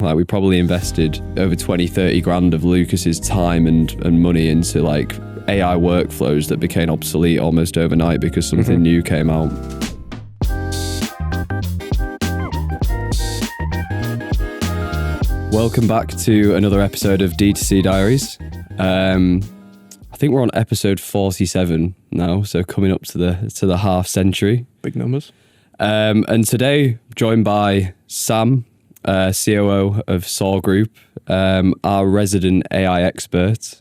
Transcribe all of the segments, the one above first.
Like, we probably invested over 20, 30 grand of Lucas's time and money into like AI workflows that became obsolete almost overnight because something new came out. Welcome back to another episode of D2C Diaries. I think we're on episode 47 now, so coming up to the half century. Big numbers. And today, joined by Sam, COO of Soar Group, our resident AI expert.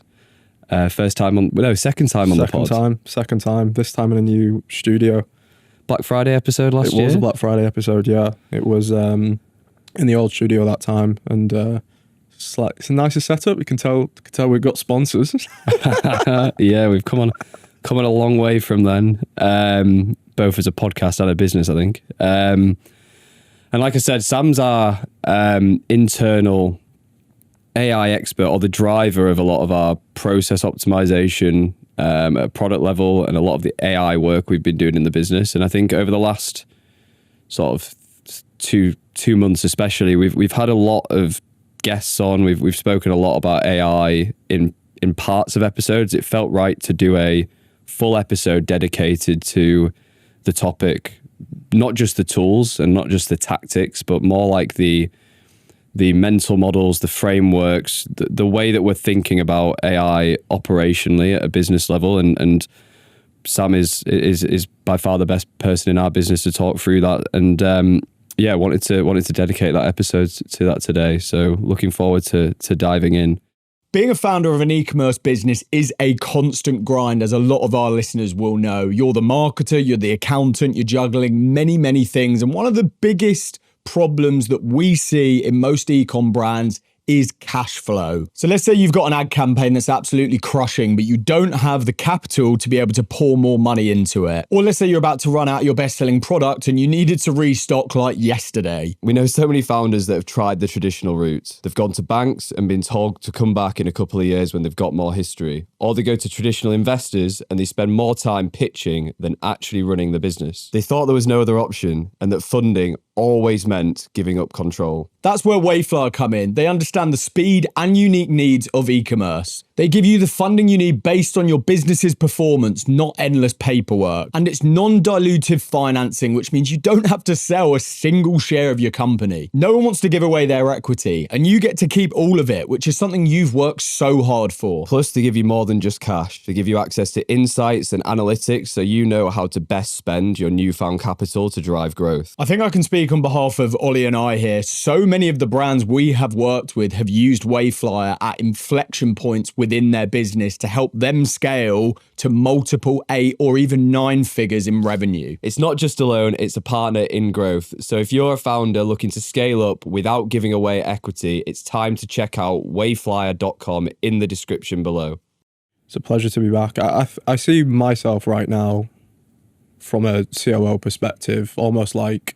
Second time on the pod. Second time. This time in a new studio. Black Friday episode last year? It was a Black Friday episode, yeah. It was in the old studio that time, and it's a nicer setup. You can tell we've got sponsors. Yeah, we've come on a long way from then, both as a podcast and a business, I think. And like I said, Sam's our internal AI expert, or the driver of a lot of our process optimization at product level and a lot of the AI work we've been doing in the business. And I think over the last sort of two months especially, we've had a lot of guests on. We've spoken a lot about AI in parts of episodes. It felt right to do a full episode dedicated to the topic, not just the tools and not just the tactics, but more like the mental models, the frameworks, the way that we're thinking about AI operationally at a business level. And Sam is by far the best person in our business to talk through that. And wanted to dedicate that episode to that today. So looking forward to diving in. Being a founder of an e-commerce business is a constant grind, as a lot of our listeners will know. You're the marketer, you're the accountant, you're juggling many, many things. And one of the biggest problems that we see in most ecom brands is cash flow. So let's say you've got an ad campaign that's absolutely crushing, but you don't have the capital to be able to pour more money into it. Or let's say you're about to run out your best-selling product and you needed to restock like yesterday. We know so many founders that have tried the traditional route. They've gone to banks and been told to come back in a couple of years when they've got more history. Or they go to traditional investors and they spend more time pitching than actually running the business. They thought there was no other option and that funding always meant giving up control. That's where Wayflyer come in. They understand the speed and unique needs of e-commerce. They give you the funding you need based on your business's performance, not endless paperwork. And it's non-dilutive financing, which means you don't have to sell a single share of your company. No one wants to give away their equity, and you get to keep all of it, which is something you've worked so hard for. Plus, they give you more than just cash. They give you access to insights and analytics so you know how to best spend your newfound capital to drive growth. I think I can speak on behalf of Olly and I here. So many of the brands we have worked with have used Wayflyer at inflection points within their business to help them scale to multiple 8 or even 9 figures in revenue. It's not just a loan, it's a partner in growth. So if you're a founder looking to scale up without giving away equity, it's time to check out wayflyer.com in the description below. It's a pleasure to be back. I see myself right now from a COO perspective, almost like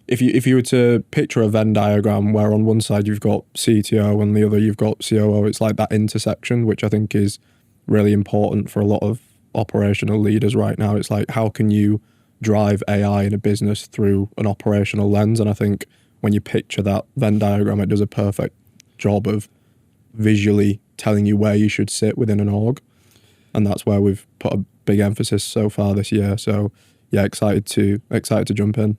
if you were to picture a Venn diagram where on one side you've got CTO and the other you've got COO, it's like that intersection, which I think is really important for a lot of operational leaders right now. It's like, how can you drive AI in a business through an operational lens? And I think when you picture that Venn diagram, it does a perfect job of visually telling you where you should sit within an org. And that's where we've put a big emphasis so far this year. So yeah, excited to jump in.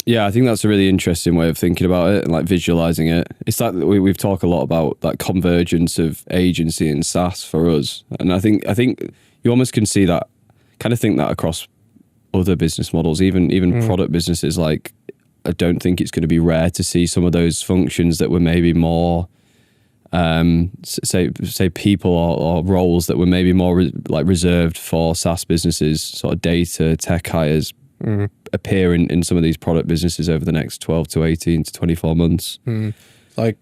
Yeah, I think that's a really interesting way of thinking about it and like visualizing it. It's like we've talked a lot about that convergence of agency and SaaS for us. And I think you almost can see that, kind of think that across other business models, even product businesses. Like, I don't think it's going to be rare to see some of those functions that were maybe more, say people or roles that were maybe more reserved for SaaS businesses, sort of data, tech hires, appear in some of these product businesses over the next 12 to 18 to 24 months. Like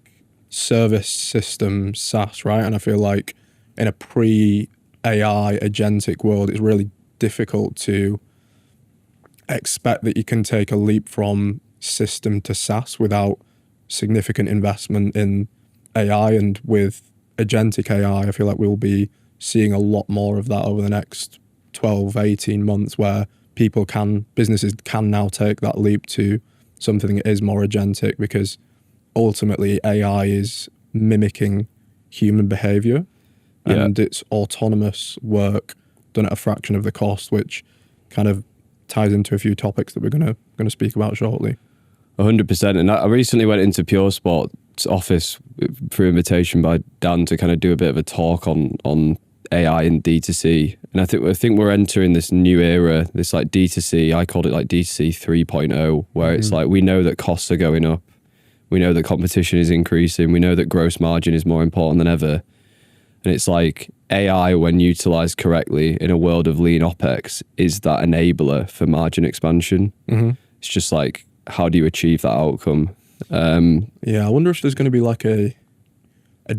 service system SaaS, right? And I feel like in a pre-AI agentic world, it's really difficult to expect that you can take a leap from system to SaaS without significant investment in AI. And with agentic AI, I feel like we'll be seeing a lot more of that over the next 12, 18 months, where businesses can now take that leap to something that is more agentic, because ultimately AI is mimicking human behavior, and it's autonomous work done at a fraction of the cost, which kind of ties into a few topics that we're going to speak about shortly. 100%. And I recently went into Pure Sport's office through invitation by Dan to kind of do a bit of a talk on AI and D2C. And I think we're entering this new era, this like D2C, I called it like D2C 3.0, where it's like, we know that costs are going up. We know that competition is increasing. We know that gross margin is more important than ever. And it's like AI, when utilized correctly in a world of lean OPEX, is that enabler for margin expansion. It's just like, how do you achieve that outcome? Yeah, I wonder if there's going to be like a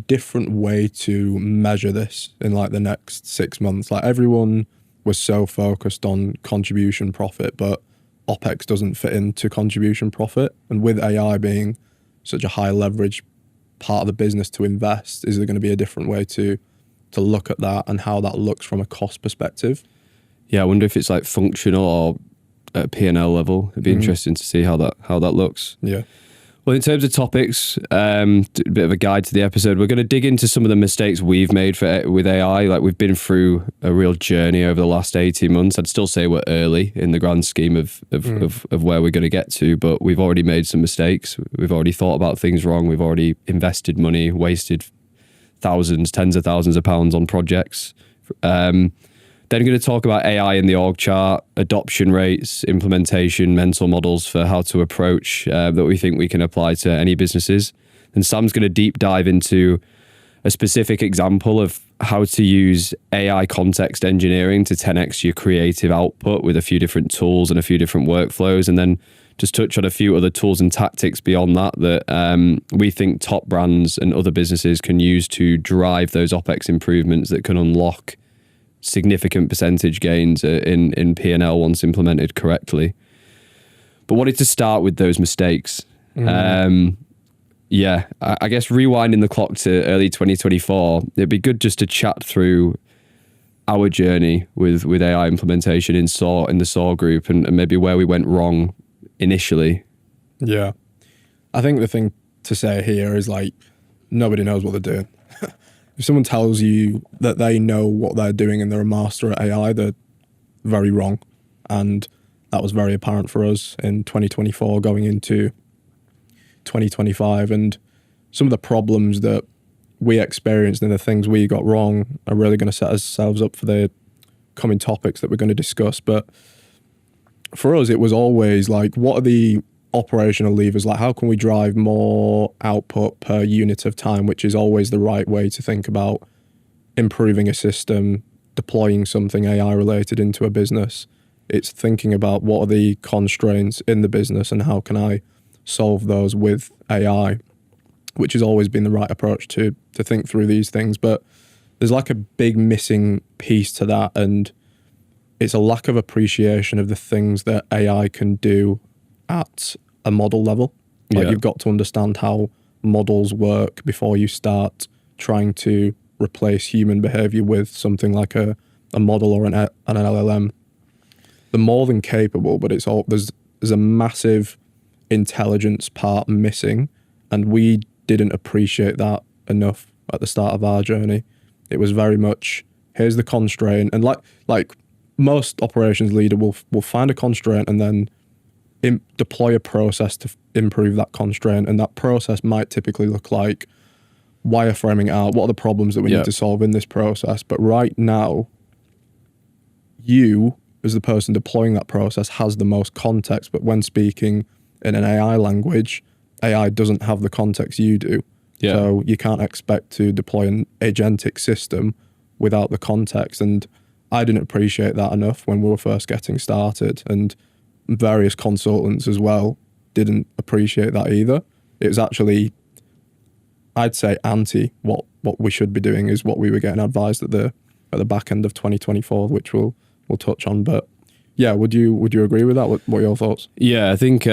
different way to measure this in like the next 6 months. Like everyone was so focused on contribution profit, but OPEX doesn't fit into contribution profit. And with AI being such a high leverage part of the business to invest, is there going to be a different way to look at that and how that looks from a cost perspective? Yeah, I wonder if it's like functional or at P&L level. It'd be interesting to see how that looks. Yeah. Well, in terms of topics, a bit of a guide to the episode. We're going to dig into some of the mistakes we've made with AI. Like, we've been through a real journey over the last 18 months. I'd still say we're early in the grand scheme of where we're going to get to, but we've already made some mistakes. We've already thought about things wrong. We've already invested money, wasted thousands, tens of thousands of pounds on projects. Then we're going to talk about AI in the org chart, adoption rates, implementation, mental models for how to approach that we think we can apply to any businesses. And Sam's going to deep dive into a specific example of how to use AI context engineering to 10x your creative output with a few different tools and a few different workflows. And then just touch on a few other tools and tactics beyond that we think top brands and other businesses can use to drive those OPEX improvements that can unlock significant percentage gains in P&L once implemented correctly. But wanted to start with those mistakes. I guess rewinding the clock to early 2024, it'd be good just to chat through our journey with AI implementation in the Soar group and maybe where we went wrong initially. Yeah. I think the thing to say here is like, nobody knows what they're doing. If someone tells you that they know what they're doing and they're a master at AI, they're very wrong. And that was very apparent for us in 2024 going into 2025. And some of the problems that we experienced and the things we got wrong are really going to set ourselves up for the coming topics that we're going to discuss. But for us, it was always like, what are the operational levers? Like, how can we drive more output per unit of time, which is always the right way to think about improving a system, deploying something AI related into a business. It's thinking about what are the constraints in the business and how can I solve those with AI, which has always been the right approach to think through these things. But there's like a big missing piece to that, and it's a lack of appreciation of the things that AI can do at a model level. Like, you've got to understand how models work before you start trying to replace human behavior with something like a model or an LLM. They're more than capable, but it's all there's a massive intelligence part missing, and we didn't appreciate that enough at the start of our journey. It was very much, here's the constraint, and like most operations leader will find a constraint and then deploy a process to improve that constraint, and that process might typically look like wireframing out what are the problems that we need to solve in this process. But right now, you as the person deploying that process has the most context, but when speaking in an AI language, AI doesn't have the context you do. So you can't expect to deploy an agentic system without the context. And I didn't appreciate that enough when we were first getting started, and various consultants as well didn't appreciate that either. It was actually, I'd say, anti what we should be doing is what we were getting advised at the back end of 2024, which we'll touch on. But yeah, would you agree with that? What are your thoughts? Yeah, I think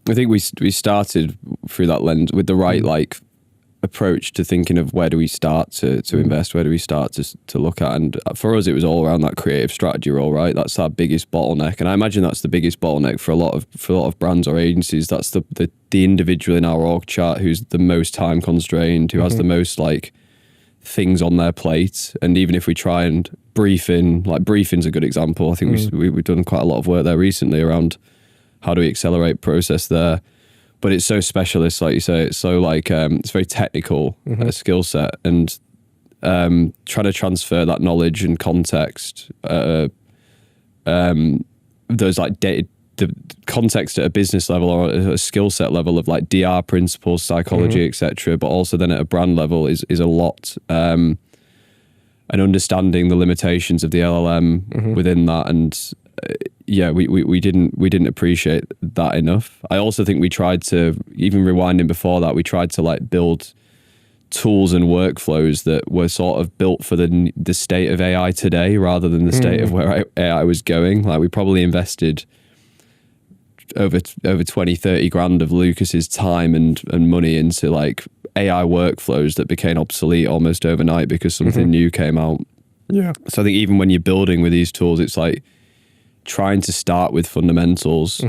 we started through that lens with the right like approach to thinking of where do we start to invest, where do we start to look at. And for us, it was all around that creative strategy role, right? That's our biggest bottleneck, and I imagine that's the biggest bottleneck for a lot of brands or agencies. That's the individual in our org chart who's the most time constrained, who has the most like things on their plate. And even if we try and briefing's a good example. I think we've done quite a lot of work there recently around how do we accelerate process there. But it's so specialist, like you say. It's so like it's very technical skill set, and trying to transfer that knowledge and context, those like the context at a business level or a skill set level of like DR principles, psychology, etc. But also then at a brand level is a lot. And understanding the limitations of the LLM within that, and we didn't appreciate that enough. I also think we tried to, even rewinding before that, we tried to like build tools and workflows that were sort of built for the state of AI today rather than the state of where AI was going. Like we probably invested over 20, 30 grand of Lucas's time and money into like AI workflows that became obsolete almost overnight because something new came out. Yeah. So I think even when you're building with these tools, it's like trying to start with fundamentals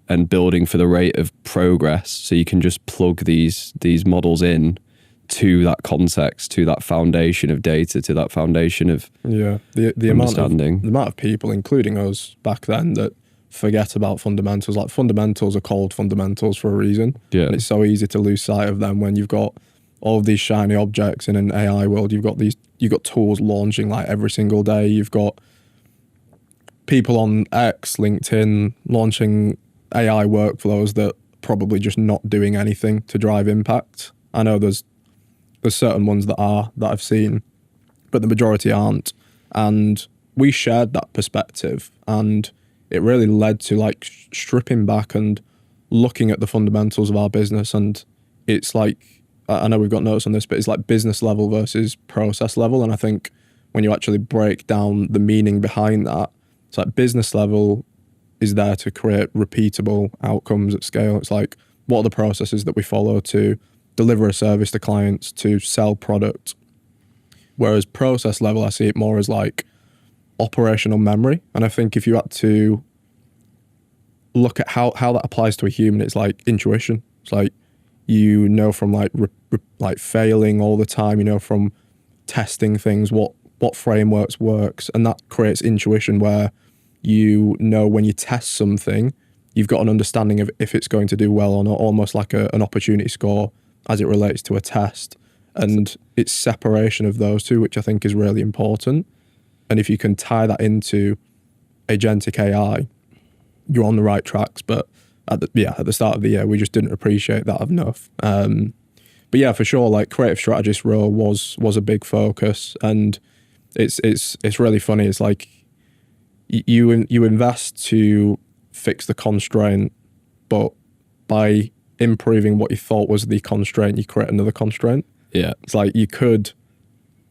and building for the rate of progress, so you can just plug these models in to that context, to that foundation of data, to that foundation of the understanding. the amount of people, including us back then, that forget about fundamentals. Like fundamentals are called fundamentals for a reason. Yeah. And it's so easy to lose sight of them when you've got all of these shiny objects in an AI world. You've got tools launching like every single day. You've got people on X, LinkedIn launching AI workflows that probably just not doing anything to drive impact. I know there's certain ones that I've seen, but the majority aren't. And we shared that perspective, and it really led to like stripping back and looking at the fundamentals of our business. And it's like, I know we've got notes on this, but it's like business level versus process level. And I think when you actually break down the meaning behind that, it's like business level is there to create repeatable outcomes at scale. It's like, what are the processes that we follow to deliver a service to clients, to sell product? Whereas process level, I see it more as like operational memory. And I think if you had to look at how that applies to a human, it's like intuition. It's like, you know, from like like failing all the time, you know, from testing things, what frameworks works, and that creates intuition where you know when you test something, you've got an understanding of if it's going to do well or not, almost like an opportunity score as it relates to a test. And it's separation of those two, which I think is really important. And if you can tie that into agentic AI, you're on the right tracks. But at the start of the year, we just didn't appreciate that enough. But yeah, for sure, like creative strategist role was a big focus, and it's really funny. It's like you invest to fix the constraint, but by improving what you thought was the constraint, you create another constraint. Yeah, it's like you could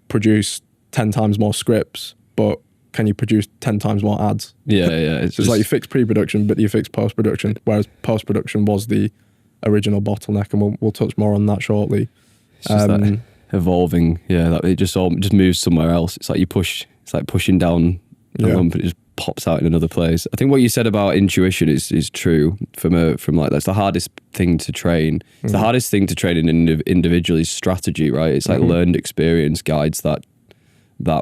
produce 10 times more scripts, but can you produce 10 times more ads? Yeah. It's just like you fix pre-production, but you fix post-production, whereas post-production was the original bottleneck, and we'll touch more on that shortly. It's just that evolving, that it just moves somewhere else. It's like it's like pushing down a lump, and it just pops out in another place. I think what you said about intuition is true from like, that's the hardest thing to train. It's the hardest thing to train in an individual is strategy, right? It's like learned experience guides that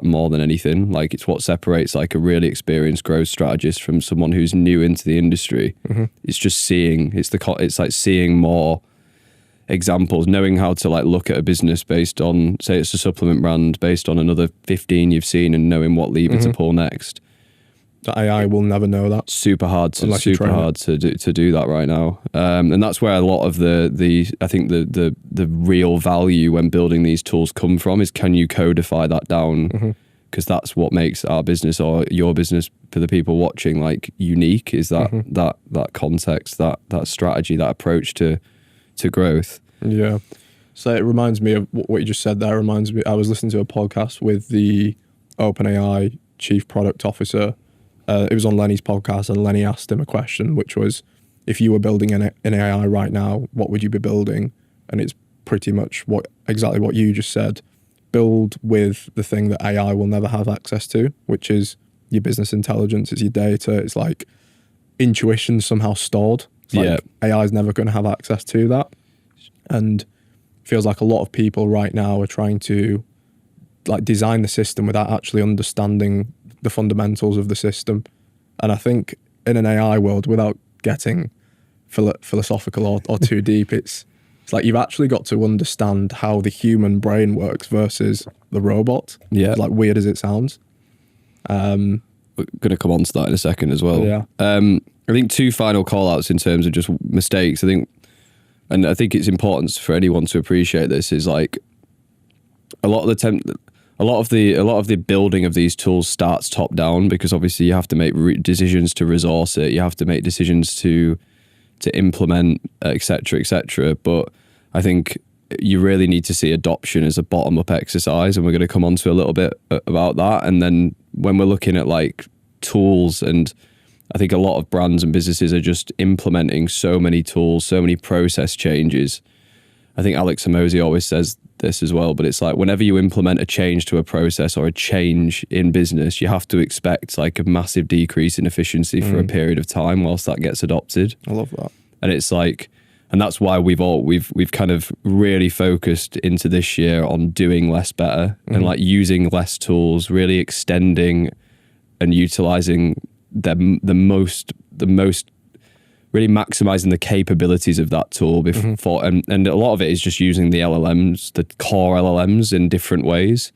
more than anything. Like it's what separates like a really experienced growth strategist from someone who's new into the industry. It's just seeing, it's like seeing more examples, knowing how to like look at a business based on, say it's a supplement brand, based on another 15 you've seen, and knowing what lever to pull next. The AI will never know that. Super hard to do that right now, and that's where a lot of I think the real value when building these tools come from is, can you codify that down? Because that's what makes our business or your business for the people watching like unique. Is that context, that strategy, that approach to growth. Yeah. So it reminds me of what you just said there. Reminds me, I was listening to a podcast with the OpenAI chief product officer. It was on Lenny's podcast, and Lenny asked him a question, which was, if you were building an AI right now, what would you be building? And it's pretty much exactly what you just said. Build with the thing that AI will never have access to, which is your business intelligence, it's your data, it's like intuition somehow stored. It's like AI is never going to have access to that. And it feels like a lot of people right now are trying to like design the system without actually understanding the fundamentals of the system. And I think in an AI world, without getting philosophical or too deep, it's like you've actually got to understand how the human brain works versus the robot. Yeah. Like weird as it sounds. We're going to come on to that in a second as well. Yeah. I think 2 final call outs in terms of just mistakes. I think it's important for anyone to appreciate this is like a lot of the building of these tools starts top down, because obviously you have to make decisions to resource it. You have to make decisions to implement, etc., etc. But I think you really need to see adoption as a bottom-up exercise, and we're going to come on to a little bit about that. And then when we're looking at like tools, and I think a lot of brands and businesses are just implementing so many tools, so many process changes. I think Alex Hormozi always says this as well, but it's like whenever you implement a change to a process or a change in business, you have to expect like a massive decrease in efficiency for a period of time whilst that gets adopted. I love that. And it's like, and that's why we've kind of really focused into this year on doing less better and like using less tools, really extending and utilizing them the most really maximizing the capabilities of that tool before, and a lot of it is just using the LLMs, the core LLMs in different ways,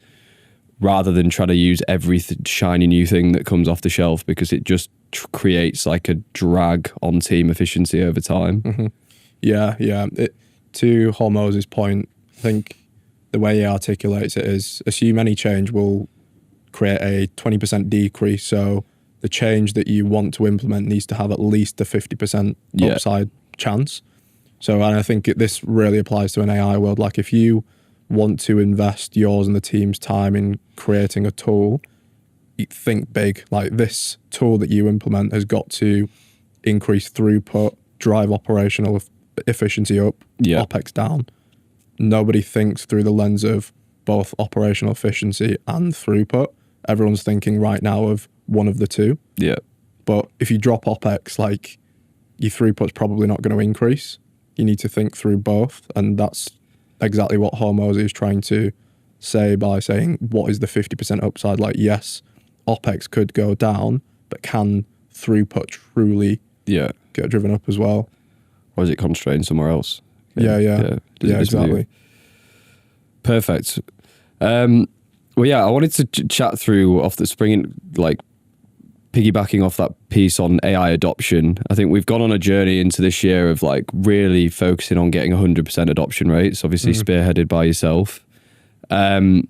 rather than trying to use every shiny new thing that comes off the shelf, because it just creates like a drag on team efficiency over time. Yeah. To Hormozi's point, I think the way he articulates it is assume any change will create a 20% decrease. So the change that you want to implement needs to have at least a 50% upside chance. So, and I think this really applies to an AI world. Like if you want to invest yours and the team's time in creating a tool, think big. Like this tool that you implement has got to increase throughput, drive operational efficiency up, OPEX down. Nobody thinks through the lens of both operational efficiency and throughput. Everyone's thinking right now of one of the two. Yeah. But if you drop OPEX, like your throughput's probably not going to increase. You need to think through both. And that's exactly what Hormozi is trying to say by saying, what is the 50% upside? Like, yes, OPEX could go down, but can throughput truly get driven up as well? Or is it constrained somewhere else? Yeah, exactly. Perfect. Well, yeah, I wanted to chat through off the spring, like piggybacking off that piece on AI adoption. I think we've gone on a journey into this year of like really focusing on getting 100% adoption rates, obviously spearheaded by yourself. And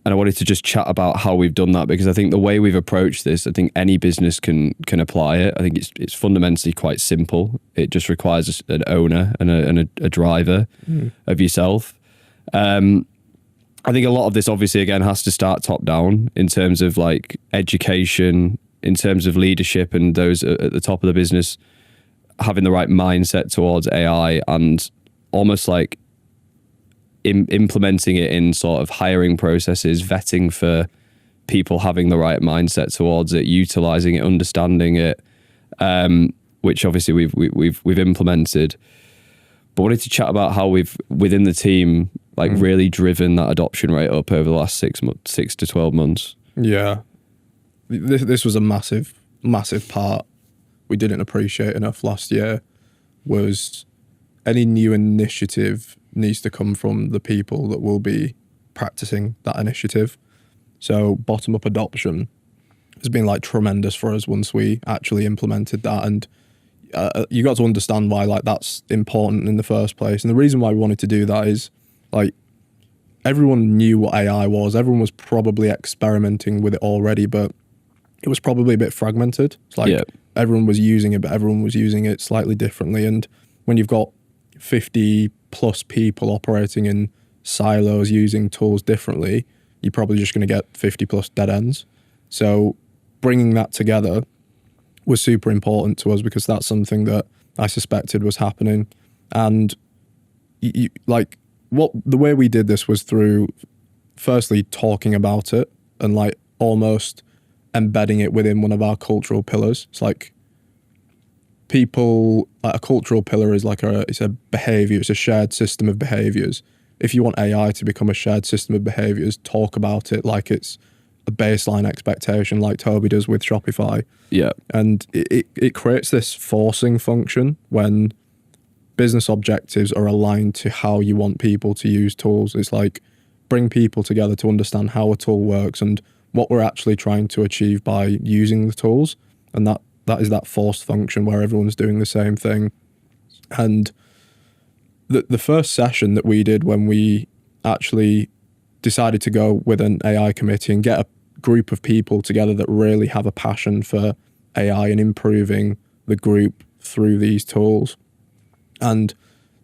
I wanted to just chat about how we've done that, because I think the way we've approached this, I think any business can apply it. I think it's fundamentally quite simple. It just requires an owner and a driver of yourself. I think a lot of this obviously again has to start top down in terms of like education, in terms of leadership, and those at the top of the business having the right mindset towards AI, and almost like implementing it in sort of hiring processes, vetting for people having the right mindset towards it, utilizing it, understanding it, which obviously we've implemented. But wanted to chat about how we've within the team like really driven that adoption rate up over the last 6 to 12 months. Yeah, this was a massive part we didn't appreciate enough last year. Was any new initiative needs to come from the people that will be practicing that initiative. So bottom up adoption has been like tremendous for us once we actually implemented that, and you got to understand why like that's important in the first place. And the reason why we wanted to do that is like everyone knew what AI was, everyone was probably experimenting with it already, but it was probably a bit fragmented. It's like everyone was using it, but everyone was using it slightly differently. And when you've got 50 plus people operating in silos using tools differently, you're probably just going to get 50 plus dead ends. So bringing that together was super important to us, because that's something that I suspected was happening. And you like the way we did this was through firstly talking about it and like almost embedding it within one of our cultural pillars. It's like a cultural pillar is like it's a behavior, it's a shared system of behaviors. If you want AI to become a shared system of behaviors, talk about it like it's a baseline expectation, like Toby does with Shopify. Yeah. And it creates this forcing function when business objectives are aligned to how you want people to use tools. It's like bring people together to understand how a tool works and what we're actually trying to achieve by using the tools. And that is that forced function where everyone's doing the same thing. And the first session that we did when we actually decided to go with an AI committee and get a group of people together that really have a passion for AI and improving the group through these tools. And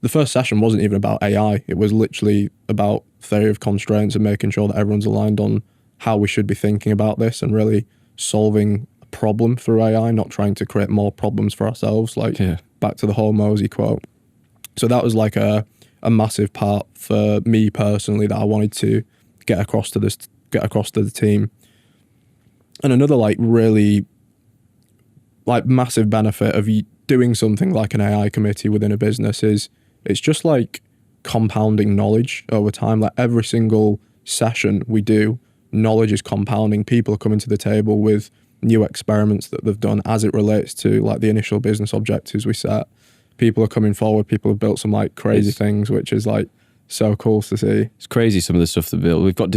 the first session wasn't even about AI. It was literally about theory of constraints and making sure that everyone's aligned on how we should be thinking about this and really solving a problem through AI, not trying to create more problems for ourselves, like back to the whole Mosey quote. So that was like a massive part for me personally that I wanted to get across to the team. And another like really like massive benefit of doing something like an AI committee within a business is it's just like compounding knowledge over time. Like every single session we do, knowledge is compounding. People are coming to the table with new experiments that they've done as it relates to like the initial business objectives we set. People are coming forward. People have built some like crazy things, which is like so cool to see. It's crazy some of the stuff they build. We've got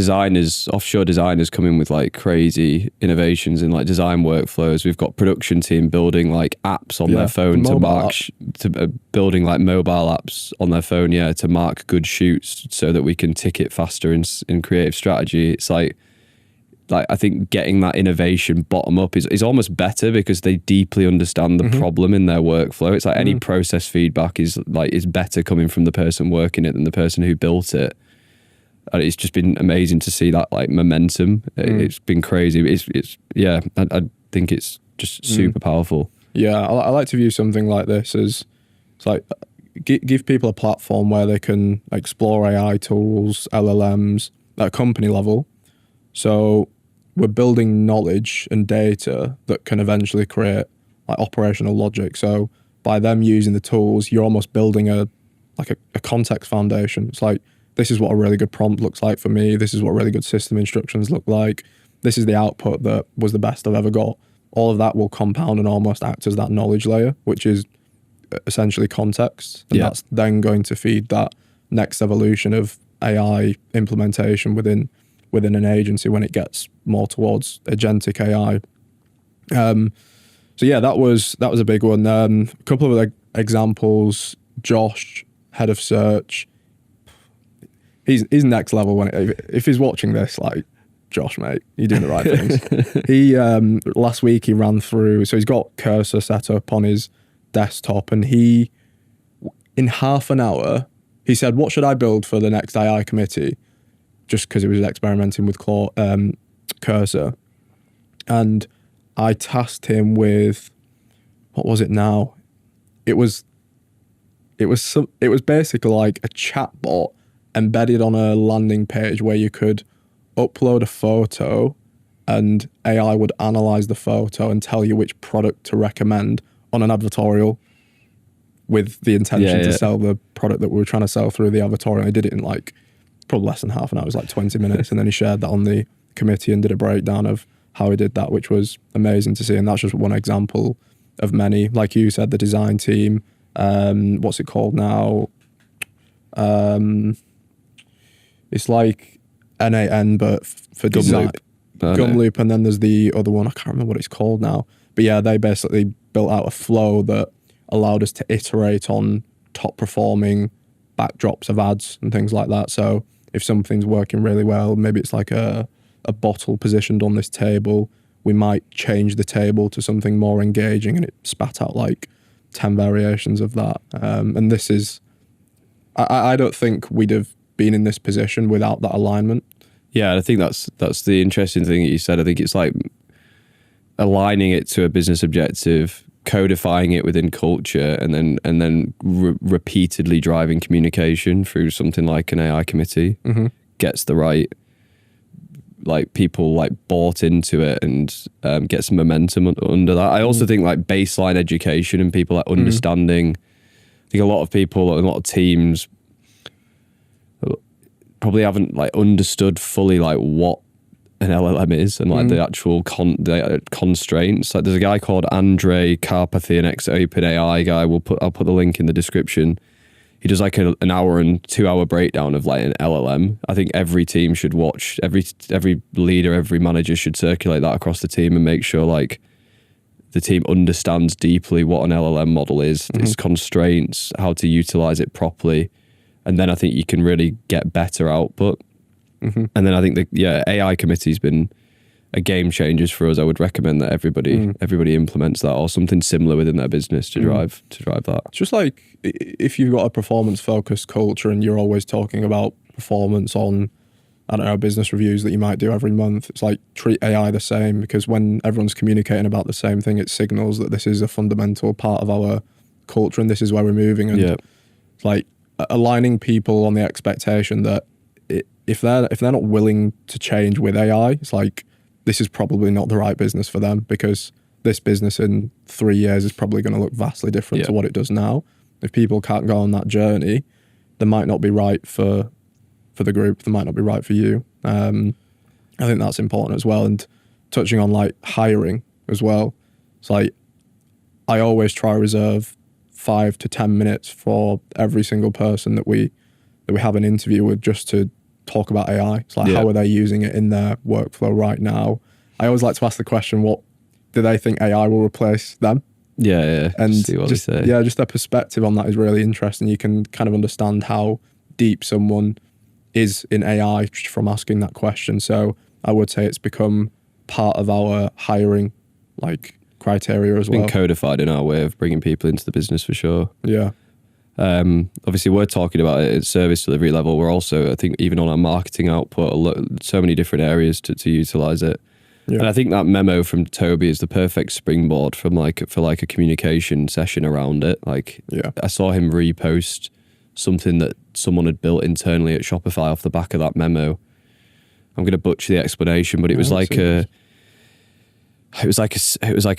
offshore designers coming with like crazy innovations in like design workflows. We've got production team building like apps on their phone to mark, building like mobile apps on their phone, to mark good shoots so that we can tick it faster in creative strategy. It's like I think getting that innovation bottom up is almost better because they deeply understand the problem in their workflow. It's like any process feedback is better coming from the person working it than the person who built it. And it's just been amazing to see that like momentum. It's been crazy. I think it's just super powerful. Yeah, I like to view something like this as it's like give people a platform where they can explore AI tools, LLMs at a company level. So we're building knowledge and data that can eventually create like operational logic. So by them using the tools, you're almost building a context foundation. It's like, this is what a really good prompt looks like for me. This is what really good system instructions look like. This is the output that was the best I've ever got. All of that will compound and almost act as that knowledge layer, which is essentially context. And that's then going to feed that next evolution of AI implementation within an agency when it gets more towards agentic AI. So yeah, that was a big one. A couple of examples. Josh, head of search, he's next level. If he's watching this, like, Josh, mate, you're doing the right things. He last week he ran through, so he's got Cursor set up on his desktop, and he in half an hour he said, "What should I build for the next AI committee?" Just because he was experimenting with Cursor. And I tasked him with, what was it now? It was basically like a chatbot embedded on a landing page where you could upload a photo and AI would analyze the photo and tell you which product to recommend on an advertorial with the intention to sell the product that we were trying to sell through the advertorial. I did it in like probably less than half an hour. It was like 20 minutes. And then he shared that on the committee and did a breakdown of how he did that, which was amazing to see. And that's just one example of many. Like you said, the design team, what's it called now? It's like NAN, but for design. Gumloop. And then there's the other one. I can't remember what it's called now. But yeah, they basically built out a flow that allowed us to iterate on top performing backdrops of ads and things like that. So if something's working really well, maybe it's like a bottle positioned on this table, we might change the table to something more engaging, and it spat out like 10 variations of that. And this is, I don't think we'd have been in this position without that alignment. Yeah, I think that's the interesting thing that you said. I think it's like aligning it to a business objective, codifying it within culture and then repeatedly driving communication through something like an AI committee gets the right, like, people like bought into it and get some momentum under that. I also think like baseline education and people like understanding, I think a lot of people, a lot of teams probably haven't like understood fully like what an LLM is and like the actual constraints. Like there's a guy called Andre Karpathy, an ex-OpenAI guy. I'll put the link in the description. He does like an hour and 2 hour breakdown of like an LLM. I think every team should watch, every leader, every manager should circulate that across the team and make sure like the team understands deeply what an LLM model is, its constraints, how to utilize it properly. And then I think you can really get better output. And then I think the AI committee's been a game changer for us. I would recommend that everybody implements that or something similar within their business to drive that. It's just like if you've got a performance focused culture and you're always talking about performance on, I don't know, business reviews that you might do every month, it's like treat AI the same, because when everyone's communicating about the same thing, it signals that this is a fundamental part of our culture and this is where we're moving. And it's like aligning people on the expectation that if they're not willing to change with AI, it's like this is probably not the right business for them, because this business in 3 years is probably going to look vastly different to what it does now. If people can't go on that journey, they might not be right for the group. They might not be right for you. I think that's important as well. And touching on like hiring as well, it's like I always try to reserve 5 to 10 minutes for every single person that we have an interview with, just to talk about AI. It's like, how are they using it in their workflow right now? I always like to ask the question, what do they think AI will replace them? And see what just their perspective on that is really interesting. You can kind of understand how deep someone is in AI just from asking that question. So I would say it's become part of our hiring like criteria as well. Been codified in our way of bringing people into the business for sure. Obviously we're talking about it at service delivery level. We're also, I think, even on our marketing output, so many different areas to utilize it. And I think that memo from Toby is the perfect springboard for a communication session around it. I saw him repost something that someone had built internally at Shopify off the back of that memo. I'm going to butcher the explanation, but it was like an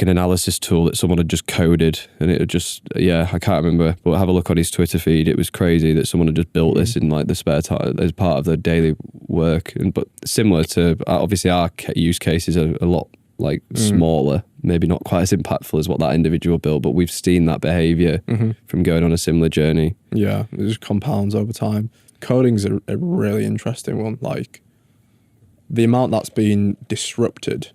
analysis tool that someone had just coded, and it had just, I can't remember, but have a look on his Twitter feed. It was crazy that someone had just built this in like the spare time as part of their daily work. But similar to, obviously our use cases are a lot like smaller, maybe not quite as impactful as what that individual built, but we've seen that behavior from going on a similar journey. Yeah, it just compounds over time. Coding's a really interesting one. Like the amount that's been disrupted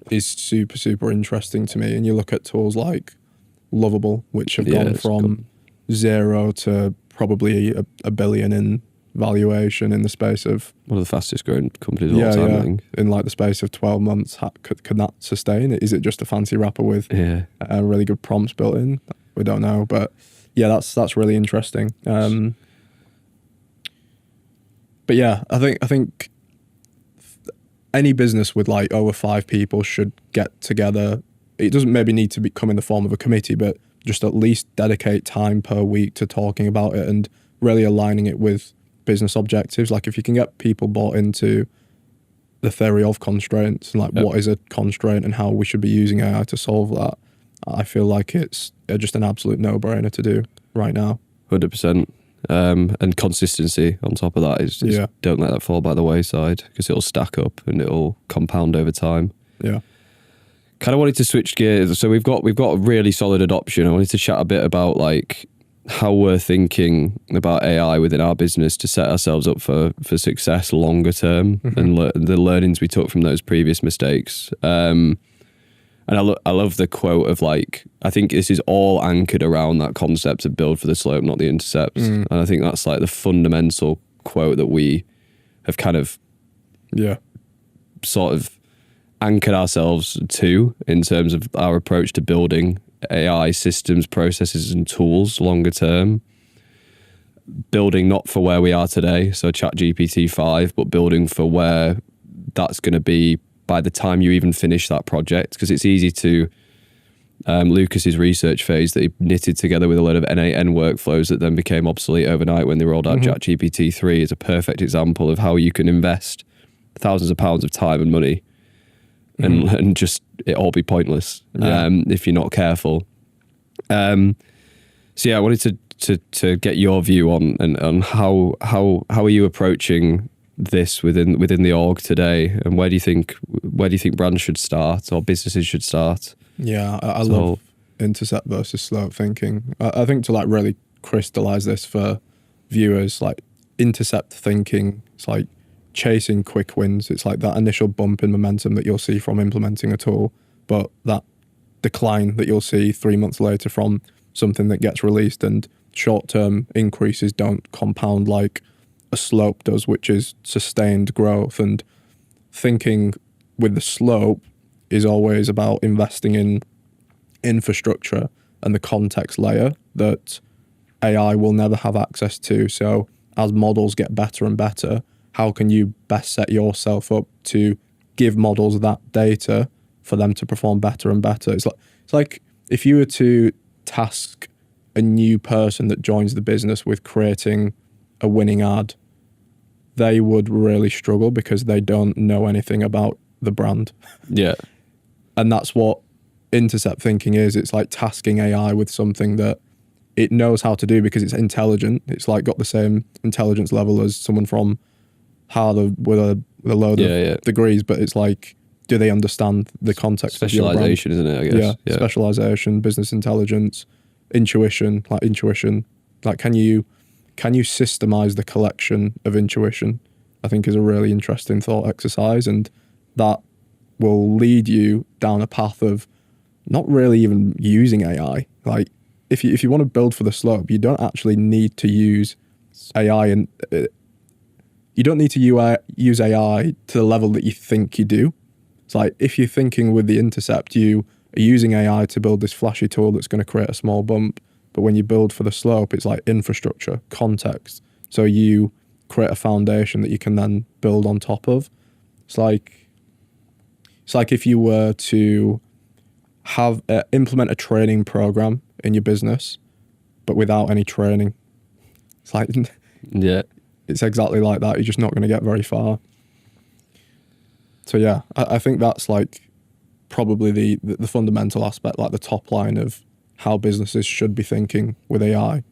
is super, super interesting to me. And you look at tools like Lovable, which have gone from 0 to probably a billion in valuation in the space of one of the fastest growing companies of all time, I think. In like the space of 12 months. Could that sustain it? Is it just a fancy wrapper with really good prompts built in? We don't know, but that's really interesting. But yeah, I think any business with like over 5 people should get together. It doesn't maybe need to come in the form of a committee, but just at least dedicate time per week to talking about it and really aligning it with business objectives. Like if you can get people bought into the theory of constraints and like what is a constraint and how we should be using AI to solve that, I feel like it's just an absolute no-brainer to do right now. 100%. And consistency on top of that is don't let that fall by the wayside, because it'll stack up and it'll compound over time. Kind of wanted to switch gears. So we've got a really solid adoption. I wanted to chat a bit about like how we're thinking about AI within our business to set ourselves up for success longer term, and the learnings we took from those previous mistakes. And I love the quote of like, I think this is all anchored around that concept of build for the slope, not the intercept. And I think that's like the fundamental quote that we have kind of sort of anchored ourselves to in terms of our approach to building AI systems, processes and tools longer term. Building not for where we are today, so ChatGPT 5, but building for where that's going to be by the time you even finish that project, because it's easy to Lucas's research phase that he knitted together with a load of N8N workflows that then became obsolete overnight when they rolled out ChatGPT 3 is a perfect example of how you can invest thousands of pounds of time and money and just it all be pointless if you're not careful. So yeah, I wanted to get your view on how are you approaching this within the org today, and where do you think brands should start or businesses should start? Yeah, I love intercept versus slope thinking. I think to like really crystallize this for viewers, like intercept thinking, it's like chasing quick wins. It's like that initial bump in momentum that you'll see from implementing a tool, but that decline that you'll see 3 months later from something that gets released, and short-term increases don't compound like a slope does, which is sustained growth. And thinking with the slope is always about investing in infrastructure and the context layer that AI will never have access to. So as models get better and better, how can you best set yourself up to give models that data for them to perform better and better? It's like if you were to task a new person that joins the business with creating a winning ad, they would really struggle because they don't know anything about the brand. Yeah. And that's what intercept thinking is. It's like tasking AI with something that it knows how to do because it's intelligent. It's like got the same intelligence level as someone from Harvard with a load of degrees, but it's like, do they understand the context of your brand? Specialization, isn't it, I guess? Yeah, specialization, business intelligence, intuition. Like can you systemize the collection of intuition? I think is a really interesting thought exercise, and that will lead you down a path of not really even using AI. Like if you want to build for the slope, you don't actually need to use AI, and you don't need to use AI to the level that you think you do. It's like if you're thinking with the intercept, you are using AI to build this flashy tool that's going to create a small bump. But when you build for the slope, it's like infrastructure, context. So you create a foundation that you can then build on top of. It's like if you were to have implement a training program in your business, but without any training. It's like it's exactly like that. You're just not going to get very far. So yeah, I think that's like probably the fundamental aspect, like the top line of how businesses should be thinking with AI.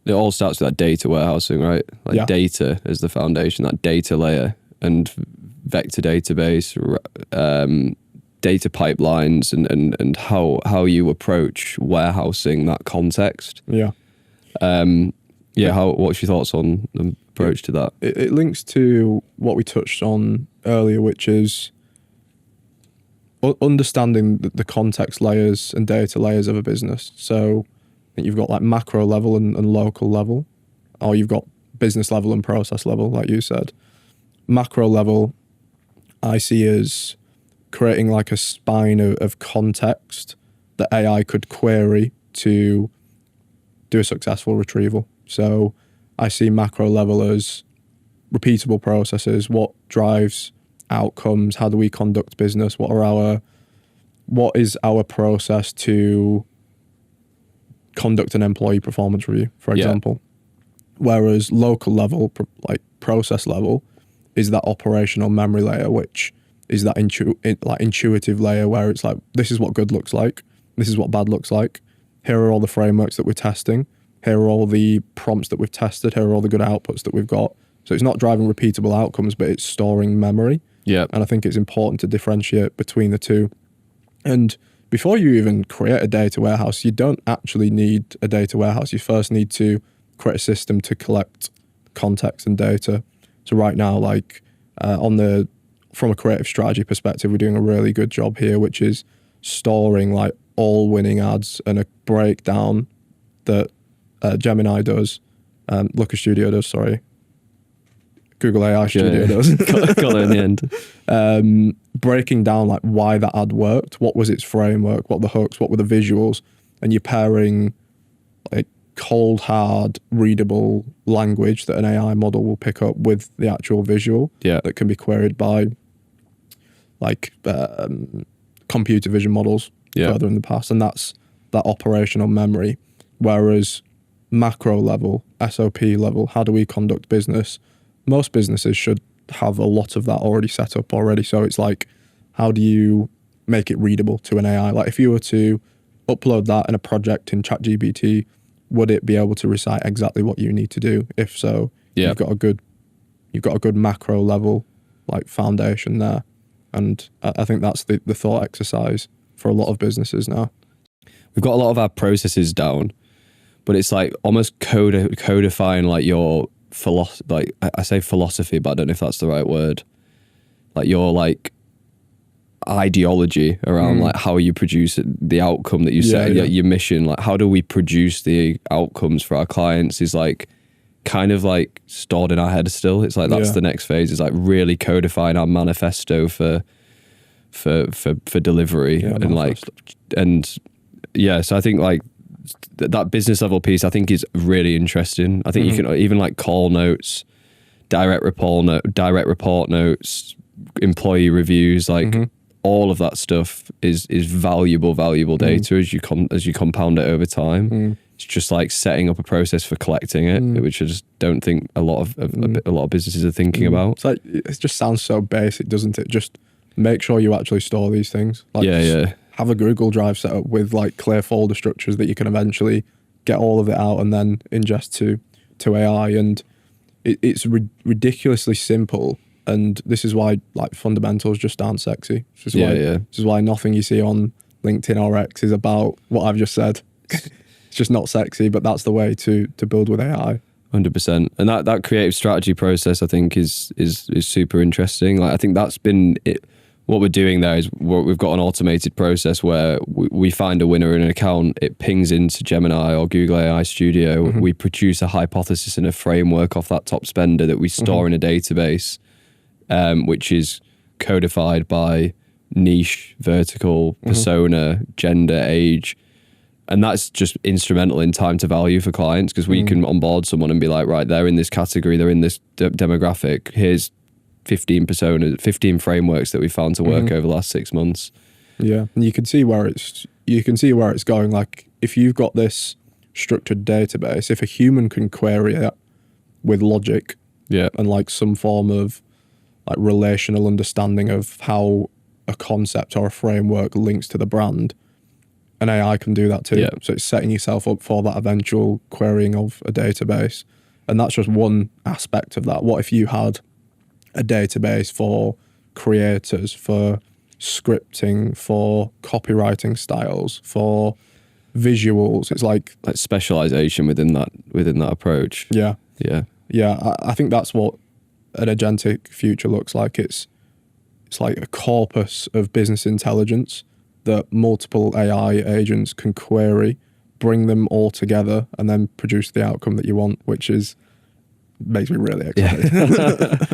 It all starts with that data warehousing, right? Like data is the foundation, that data layer, and vector database, data pipelines, and how you approach warehousing that context. Yeah. What's your thoughts on the approach to that? It links to what we touched on earlier, which is understanding the context layers and data layers of a business. So I think you've got like macro level and local level, or you've got business level and process level, like you said. Macro level, I see as creating like a spine of context that AI could query to do a successful retrieval. So I see macro level as repeatable processes, what drives outcomes, how do we conduct business, what is our process to conduct an employee performance review, for example. Whereas local level, like process level, is that operational memory layer, which is that intuitive layer where it's like, this is what good looks like, this is what bad looks like, here are all the frameworks that we're testing, here are all the prompts that we've tested, here are all the good outputs that we've got. So it's not driving repeatable outcomes, but it's storing memory. Yeah. And I think it's important to differentiate between the two. And before you even create a data warehouse, you don't actually need a data warehouse. You first need to create a system to collect context and data. So right now, like from a creative strategy perspective, we're doing a really good job here, which is storing like all winning ads and a breakdown that Gemini does, Looker Studio does, sorry. Google AI Studio does. Got there in the end. Breaking down like why that ad worked, what was its framework, what were the hooks, what were the visuals, and you're pairing like cold, hard, readable language that an AI model will pick up with the actual visual that can be queried by like computer vision models. further in the past, and that's that operational memory. Whereas macro level, SOP level, how do we conduct business? Most businesses should have a lot of that already set up already. So it's like, how do you make it readable to an AI? Like if you were to upload that in a project in ChatGPT, would it be able to recite exactly what you need to do? If so, you've got a good macro level like foundation there. And I think that's the thought exercise for a lot of businesses now. We've got a lot of our processes down, but it's like almost codifying like your philosophy. Like I say philosophy, but I don't know if that's the right word. Like your like ideology around like how you produce the outcome that you set, your mission. Like how do we produce the outcomes for our clients is like kind of like stored in our head still. It's like that's the next phase. Is like really codifying our manifesto for delivery so I think like that business level piece I think is really interesting. I think you can even like call notes, direct report notes, employee reviews, like all of that stuff is valuable data as you compound it over time. It's just like setting up a process for collecting it, which I just don't think a lot of businesses are thinking about. It's like it just sounds so basic, doesn't it? Just make sure you actually store these things. Like have a Google Drive set up with like clear folder structures that you can eventually get all of it out and then ingest to AI. And it's ridiculously simple. And this is why like fundamentals just aren't sexy. This is why nothing you see on LinkedIn or X is about what I've just said. It's just not sexy, but that's the way to build with AI. 100%. And that creative strategy process I think is super interesting. Like I think that's been it. What we're doing there is we've got an automated process where we find a winner in an account, it pings into Gemini or Google AI Studio. We produce a hypothesis and a framework off that top spender that we store in a database, which is codified by niche, vertical, persona, gender, age. And that's just instrumental in time to value for clients because we can onboard someone and be like, right, they're in this category, they're in this demographic. Here's 15 personas, 15 frameworks that we found to work over the last 6 months. Yeah, and you can see where it's going. Like if you've got this structured database, if a human can query it with logic, and like some form of like relational understanding of how a concept or a framework links to the brand, an AI can do that too. Yeah. So it's setting yourself up for that eventual querying of a database, and that's just one aspect of that. What if you had a database for creators, for scripting, for copywriting styles, for visuals? It's like specialization within that approach. Yeah. I think that's what an agentic future looks like. It's like a corpus of business intelligence that multiple AI agents can query, bring them all together, and then produce the outcome that you want, which makes me really excited.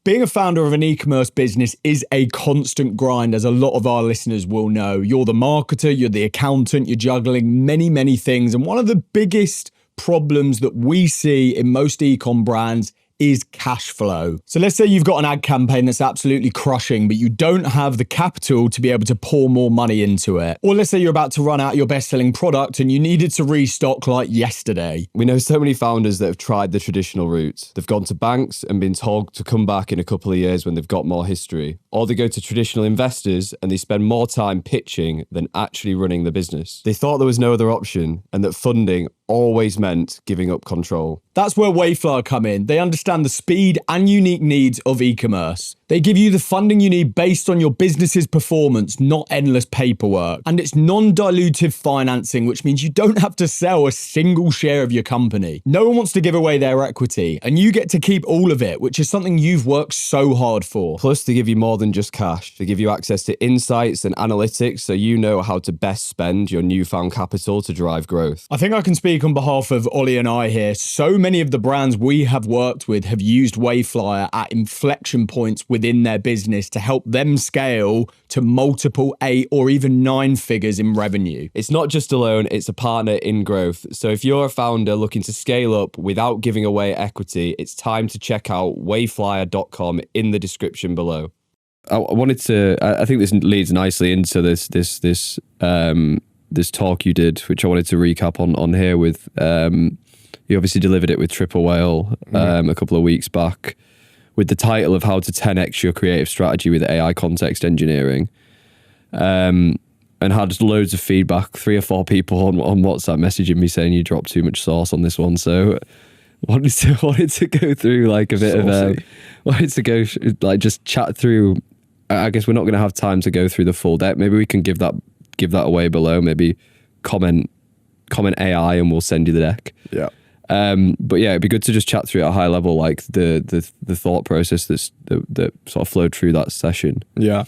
Being a founder of an e-commerce business is a constant grind, as a lot of our listeners will know. You're the marketer, you're the accountant, you're juggling many, many things. And one of the biggest problems that we see in most e-com brands is cash flow. So let's say you've got an ad campaign that's absolutely crushing, but you don't have the capital to be able to pour more money into it. Or let's say you're about to run out your best-selling product and you needed to restock like yesterday. We know so many founders that have tried the traditional route. They've gone to banks and been told to come back in a couple of years when they've got more history. Or they go to traditional investors and they spend more time pitching than actually running the business. They thought there was no other option and that funding always meant giving up control. That's where Wayflyer come in. They understand the speed and unique needs of e-commerce. They give you the funding you need based on your business's performance, not endless paperwork. And it's non-dilutive financing, which means you don't have to sell a single share of your company. No one wants to give away their equity, and you get to keep all of it, which is something you've worked so hard for. Plus, they give you more than just cash. They give you access to insights and analytics so you know how to best spend your newfound capital to drive growth. I think I can speak on behalf of Olly and I here. So many of the brands we have worked with have used Wayflyer at inflection points within their business to help them scale to multiple 8 or even 9 figures in revenue. It's not just a loan, it's a partner in growth. So if you're a founder looking to scale up without giving away equity, it's time to check out wayflyer.com in the description below. I wanted to. I think this leads nicely into this talk you did, which I wanted to recap on here with. You obviously delivered it with Triple Whale a couple of weeks back, with the title of "How to 10x Your Creative Strategy with AI Context Engineering," and had loads of feedback. 3 or 4 people on WhatsApp messaging me saying you dropped too much sauce on this one. So wanted to go through like a bit Saucy. wanted to go like just chat through. I guess we're not going to have time to go through the full deck. Maybe we can give that away below. Maybe comment AI and we'll send you the deck. Yeah. But yeah, it'd be good to just chat through at a high level, like the thought process that sort of flowed through that session. Yeah.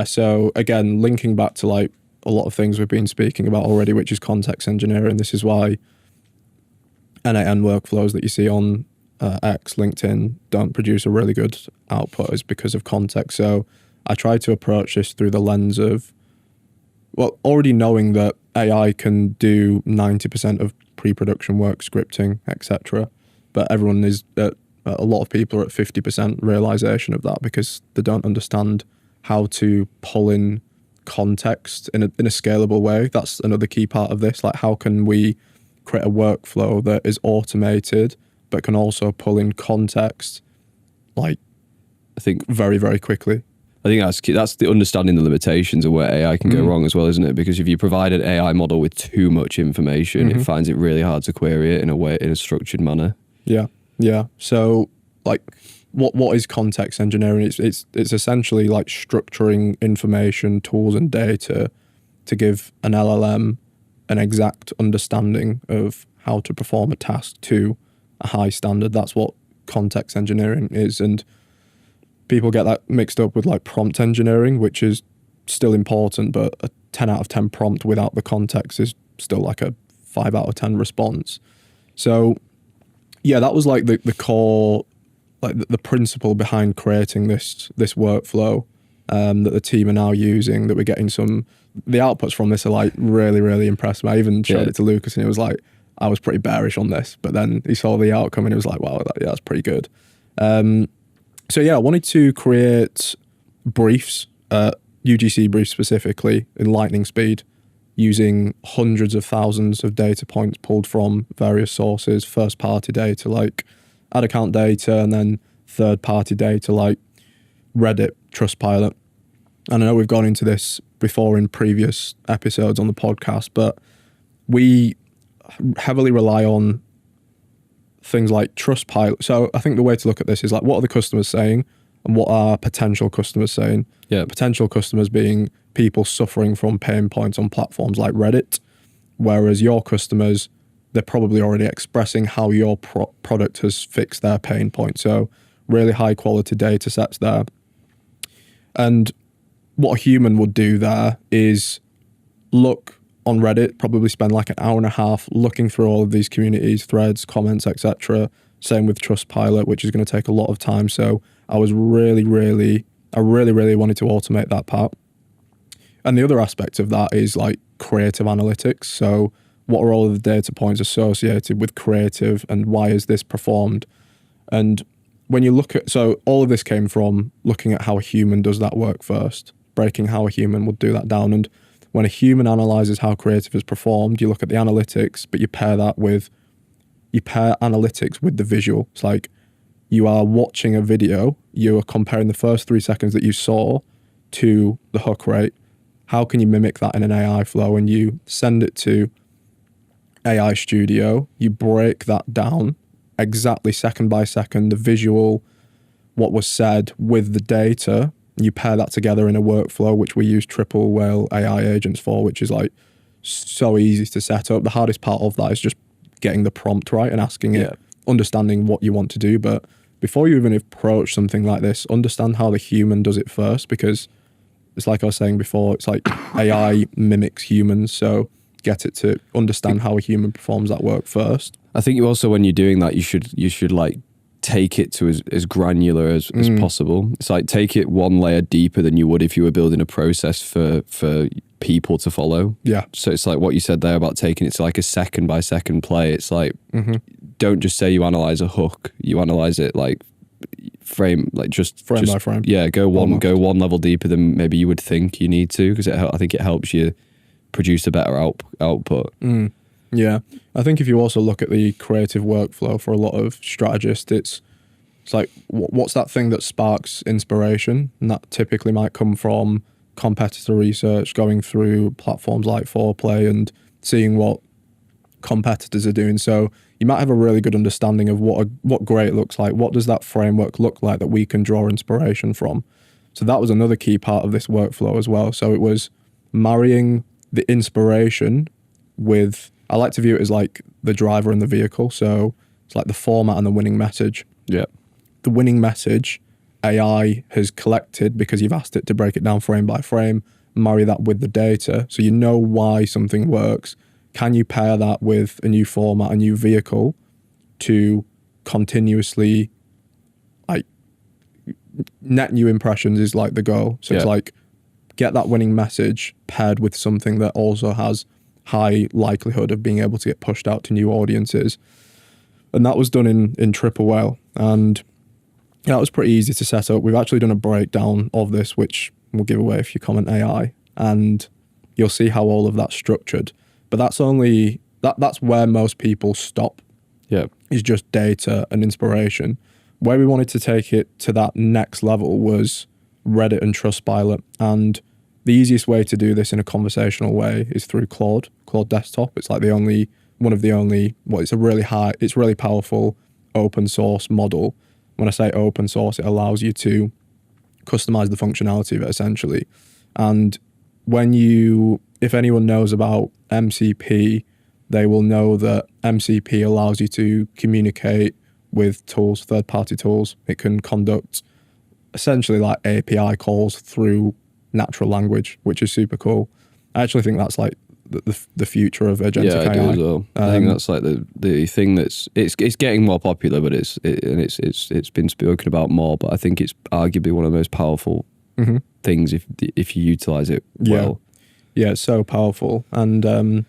So again, linking back to like a lot of things we've been speaking about already, which is context engineering. This is why N8N workflows that you see on X, LinkedIn don't produce a really good output, is because of context. So I try to approach this through the lens of, well, already knowing that AI can do 90% of pre-production work, scripting, etc. But everyone is a lot of people are at 50% realization of that because they don't understand how to pull in context in a scalable way. That's another key part of this. Like, how can we create a workflow that is automated but can also pull in context, like, I think very, very quickly? I think that's key. That's the understanding the limitations of where AI can go wrong as well, isn't it? Because if you provide an AI model with too much information, it finds it really hard to query it in a structured manner. Yeah. So, like, what is context engineering? It's essentially like structuring information, tools, and data to give an LLM an exact understanding of how to perform a task to a high standard. That's what context engineering is. And people get that mixed up with like prompt engineering, which is still important, but a 10 out of 10 prompt without the context is still like a 5 out of 10 response. So yeah, that was like the core, like the principle behind creating this workflow that the team are now using, that we're getting the outputs from this are like really, really impressive. I even showed it to Lucas and he was like, I was pretty bearish on this, but then he saw the outcome and he was like, wow, that's pretty good. So yeah, I wanted to create briefs, UGC briefs specifically, in lightning speed, using hundreds of thousands of data points pulled from various sources, first-party data like ad account data, and then third-party data like Reddit, Trustpilot. And I know we've gone into this before in previous episodes on the podcast, but we heavily rely on things like Trustpilot. So I think the way to look at this is like, what are the customers saying and what are potential customers saying? Yeah. Potential customers being people suffering from pain points on platforms like Reddit, whereas your customers, they're probably already expressing how your product has fixed their pain point. So really high quality data sets there. And what a human would do there is look on Reddit, probably spend like an hour and a half looking through all of these communities, threads, comments, etc. Same with Trustpilot, which is going to take a lot of time. So I really wanted to automate that part. And the other aspect of that is like creative analytics. So what are all of the data points associated with creative and why is this performed? And when you look at, so all of this came from looking at how a human does that work first, breaking how a human would do that down. And when a human analyzes how creative is performed, you look at the analytics, but you pair analytics with the visual. It's like you are watching a video, you are comparing the first 3 seconds that you saw to the hook rate. How can you mimic that in an AI flow? And you send it to AI Studio, you break that down exactly second by second, the visual, what was said with the data. You pair that together in a workflow, which we use Triple Whale AI agents for, which is like so easy to set up. The hardest part of that is just getting the prompt right and asking it, understanding what you want to do. But before you even approach something like this, understand how the human does it first, because it's like I was saying before, it's like AI mimics humans. So get it to understand how a human performs that work first. I think you also, when you're doing that, you should like take it to as granular as possible. It's like take it one layer deeper than you would if you were building a process for people to follow. Yeah. So it's like what you said there about taking it to like a second by second play. It's like, don't just say you analyze a hook, you analyze it like frame, like just Frame by frame. Yeah, go Almost. one level deeper than maybe you would think you need to, because I think it helps you produce a better output. Yeah, I think if you also look at the creative workflow for a lot of strategists, it's like what's that thing that sparks inspiration, and that typically might come from competitor research, going through platforms like Foreplay and seeing what competitors are doing. So you might have a really good understanding of what great looks like. What does that framework look like that we can draw inspiration from? So that was another key part of this workflow as well. So it was marrying the inspiration with, I like to view it as like the driver and the vehicle. So it's like the format and the winning message. Yeah. The winning message AI has collected because you've asked it to break it down frame by frame, marry that with the data so you know why something works. Can you pair that with a new format, a new vehicle to continuously, like, net new impressions is like the goal. So it's like, get that winning message paired with something that also has high likelihood of being able to get pushed out to new audiences. And that was done in Triple Whale. And yeah, it was pretty easy to set up. We've actually done a breakdown of this, which we'll give away if you comment AI, and you'll see how all of that's structured. But that's only, that's where most people stop. Yeah. Is just data and inspiration. Where we wanted to take it to that next level was Reddit and Trustpilot. And the easiest way to do this in a conversational way is through Claude Desktop. It's like one of the only, it's really powerful open source model. When I say open source, it allows you to customize the functionality of it essentially. And if anyone knows about MCP, they will know that MCP allows you to communicate with tools, third-party tools. It can conduct essentially like API calls through natural language, which is super cool. I actually think that's like the future of agentic AI. I do as well. I think that's like the thing that's it's getting more popular, but it's been spoken about more. But I think it's arguably one of the most powerful things if you utilize it well. Yeah, it's so powerful. And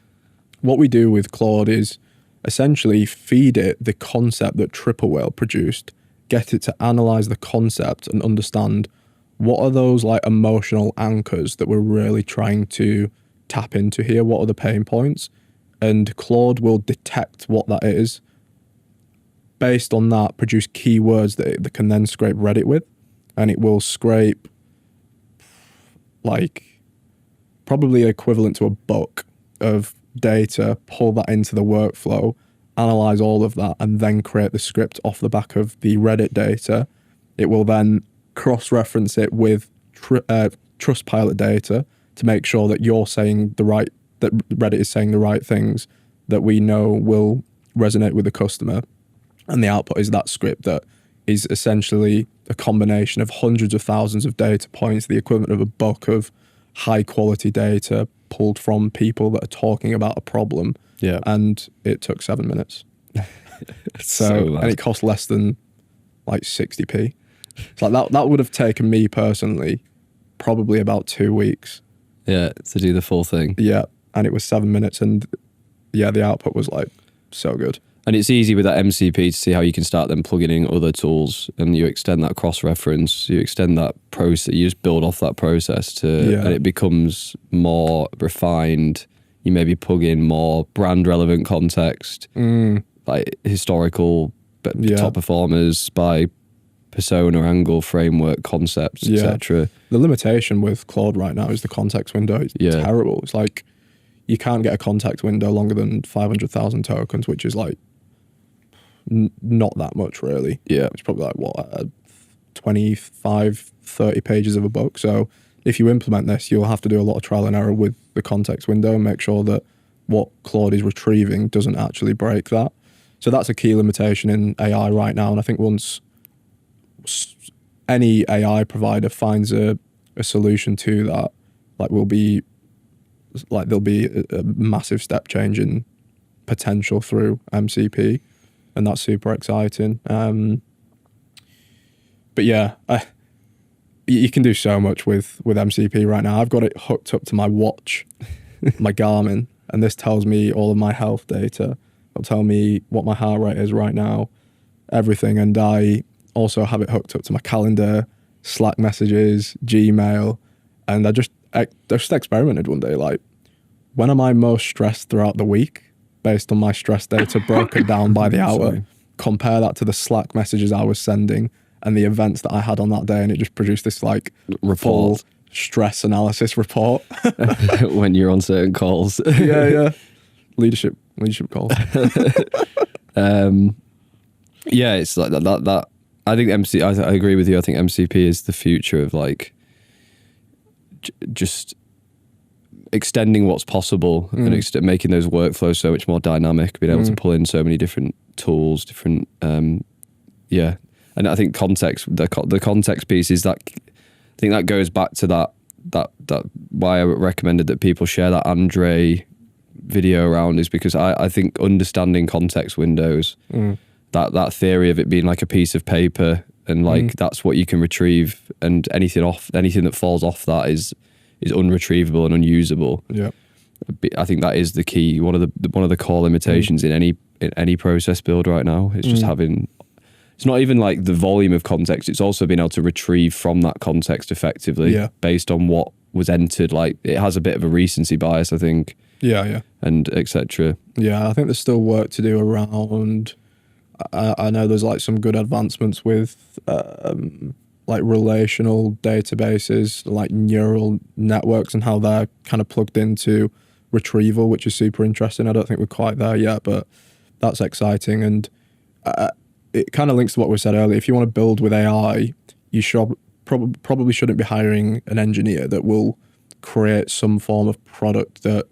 what we do with Claude is essentially feed it the concept that Triple Whale produced, get it to analyze the concept and understand what are those like emotional anchors that we're really trying to tap into here. What are the pain points? And Claude will detect what that is. Based on that, produce keywords that it can then scrape Reddit with. And it will scrape like probably equivalent to a book of data, pull that into the workflow, analyze all of that, and then create the script off the back of the Reddit data. It will then cross-reference it with Trustpilot data to make sure that that Reddit is saying the right things that we know will resonate with the customer. And the output is that script that is essentially a combination of hundreds of thousands of data points, the equivalent of a book of high quality data pulled from people that are talking about a problem. Yeah. And it took 7 minutes. So and it cost less than like 60p. It's like that would have taken me personally probably about 2 weeks. Yeah, to do the full thing. Yeah. And it was 7 minutes, and yeah, the output was like so good. And it's easy with that MCP to see how you can start then plugging in other tools, and you extend that cross-reference, you extend that process, you just build off that process and it becomes more refined. You maybe plug in more brand relevant context, like historical top performers by persona, angle, framework, concepts, etc. The limitation with Claude right now is the context window. It's terrible. It's like you can't get a context window longer than 500,000 tokens, which is like not that much really. Yeah. It's probably like 25, 30 pages of a book. So if you implement this, you'll have to do a lot of trial and error with the context window and make sure that what Claude is retrieving doesn't actually break that. So that's a key limitation in AI right now. And I think once any AI provider finds a solution to that, there'll be a massive step change in potential through MCP, and that's super exciting. But yeah, you can do so much with MCP right now. I've got it hooked up to my watch, my Garmin, and this tells me all of my health data. It'll tell me what my heart rate is right now, everything. And I also have it hooked up to my calendar, Slack messages, Gmail, and I just experimented one day, like, when am I most stressed throughout the week based on my stress data broken down by the hour? Sorry. Compare that to the Slack messages I was sending and the events that I had on that day, and it just produced this like Report. full stress analysis report. When you're on certain calls. yeah. Leadership calls. Yeah, it's like that. I think I agree with you. I think MCP is the future of like just extending what's possible and making those workflows so much more dynamic, being able to pull in so many different tools, different and I think the context piece is that, I think that goes back to that why I recommended that people share that Andre video around, is because I think understanding context windows, that theory of it being like a piece of paper and like that's what you can retrieve, and anything that falls off that is unretrievable and unusable. Yeah, I think that is the key. One of the core limitations in any process build right now is just having. It's not even like the volume of context. It's also being able to retrieve from that context effectively based on what was entered. Like, it has a bit of a recency bias, I think. Yeah. And etc. Yeah, I think there's still work to do around. I know there's like some good advancements with like relational databases, like neural networks, and how they're kind of plugged into retrieval, which is super interesting. I don't think we're quite there yet, but that's exciting. And it kind of links to what we said earlier. If you want to build with AI, you should probably shouldn't be hiring an engineer that will create some form of product that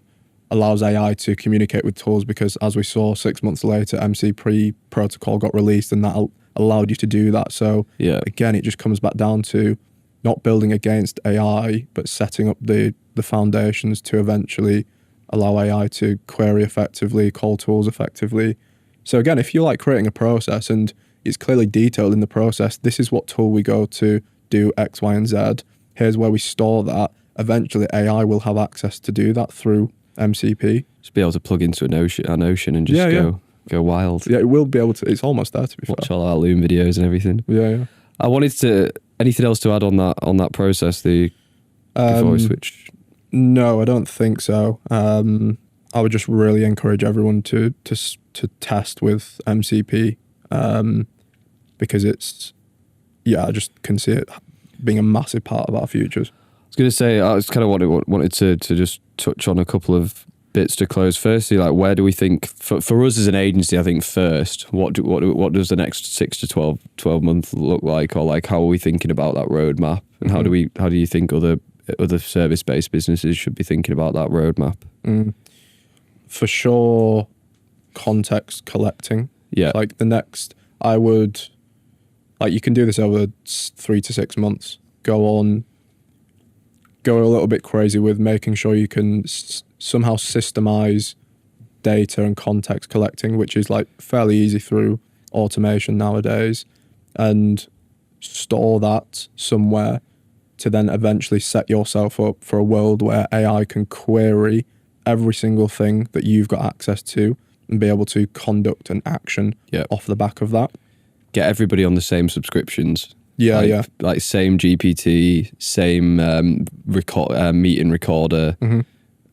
allows AI to communicate with tools, because as we saw 6 months later, MCP protocol got released and that allowed you to do that. So again, it just comes back down to not building against AI, but setting up the foundations to eventually allow AI to query effectively, call tools effectively. So again, if you're like creating a process and it's clearly detailed in the process, this is what tool we go to do X, Y, and Z. Here's where we store that. Eventually AI will have access to do that through MCP. Just be able to plug into an ocean and just go wild. Yeah, it will be able to. It's almost there, to be Watch fair. all our Loom videos and everything. Yeah. I wanted to. Anything else to add on that process? Before we switch. No, I don't think so. I would just really encourage everyone to test with MCP, because it's, I just can see it being a massive part of our futures. I was going to say, I was kind of wanted to just touch on a couple of bits to close. Firstly, like, where do we think for us as an agency? I think first, what does the next 6 to 12 months look like, or like how are we thinking about that roadmap, and how do you think other service based businesses should be thinking about that roadmap? For sure, context collecting. Yeah, like the next, I would, like, you can do this over 3 to 6 months. Go a little bit crazy with making sure you can somehow systemize data and context collecting, which is like fairly easy through automation nowadays, and store that somewhere to then eventually set yourself up for a world where AI can query every single thing that you've got access to and be able to conduct an action off the back of that. Get everybody on the same subscriptions. Like same GPT, same meeting recorder.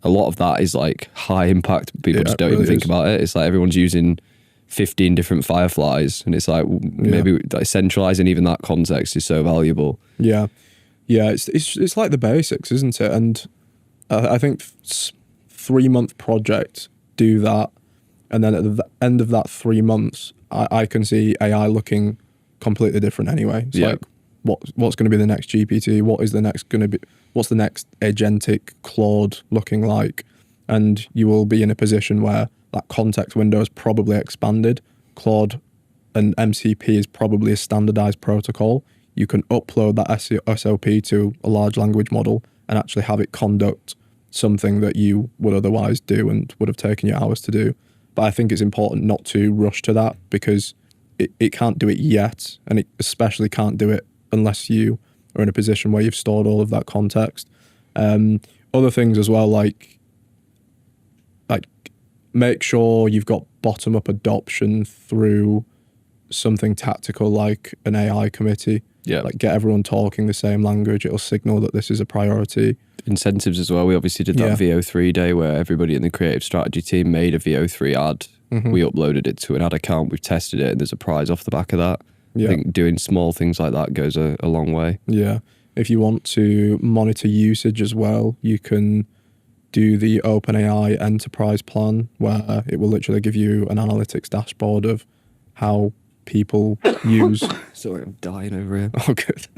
A lot of that is like high impact. People just don't even think about it. It's like everyone's using 15 different Fireflies, and it's like maybe like centralizing even that context is so valuable. Yeah, it's like the basics, isn't it? And I think 3-month project, do that, and then at the end of that 3 months, I can see AI looking completely different anyway. It's like, what's going to be the next GPT? What's the next agentic Claude looking like? And you will be in a position where that context window is probably expanded. Claude and MCP is probably a standardized protocol. You can upload that SOP to a large language model and actually have it conduct something that you would otherwise do and would have taken you hours to do. But I think it's important not to rush to that, because it can't do it yet, and it especially can't do it unless you are in a position where you've stored all of that context. Other things as well, like make sure you've got bottom-up adoption through something tactical like an AI committee. Yeah. Like get everyone talking the same language. It'll signal that this is a priority. Incentives as well. We obviously did that VO3 day where everybody in the creative strategy team made a VO3 ad. We uploaded it to an ad account. We've tested it and there's a prize off the back of that. I think doing small things like that goes a long way. Yeah. If you want to monitor usage as well, you can do the OpenAI enterprise plan where it will literally give you an analytics dashboard of how people use. Sorry, I'm dying over here. Oh, good.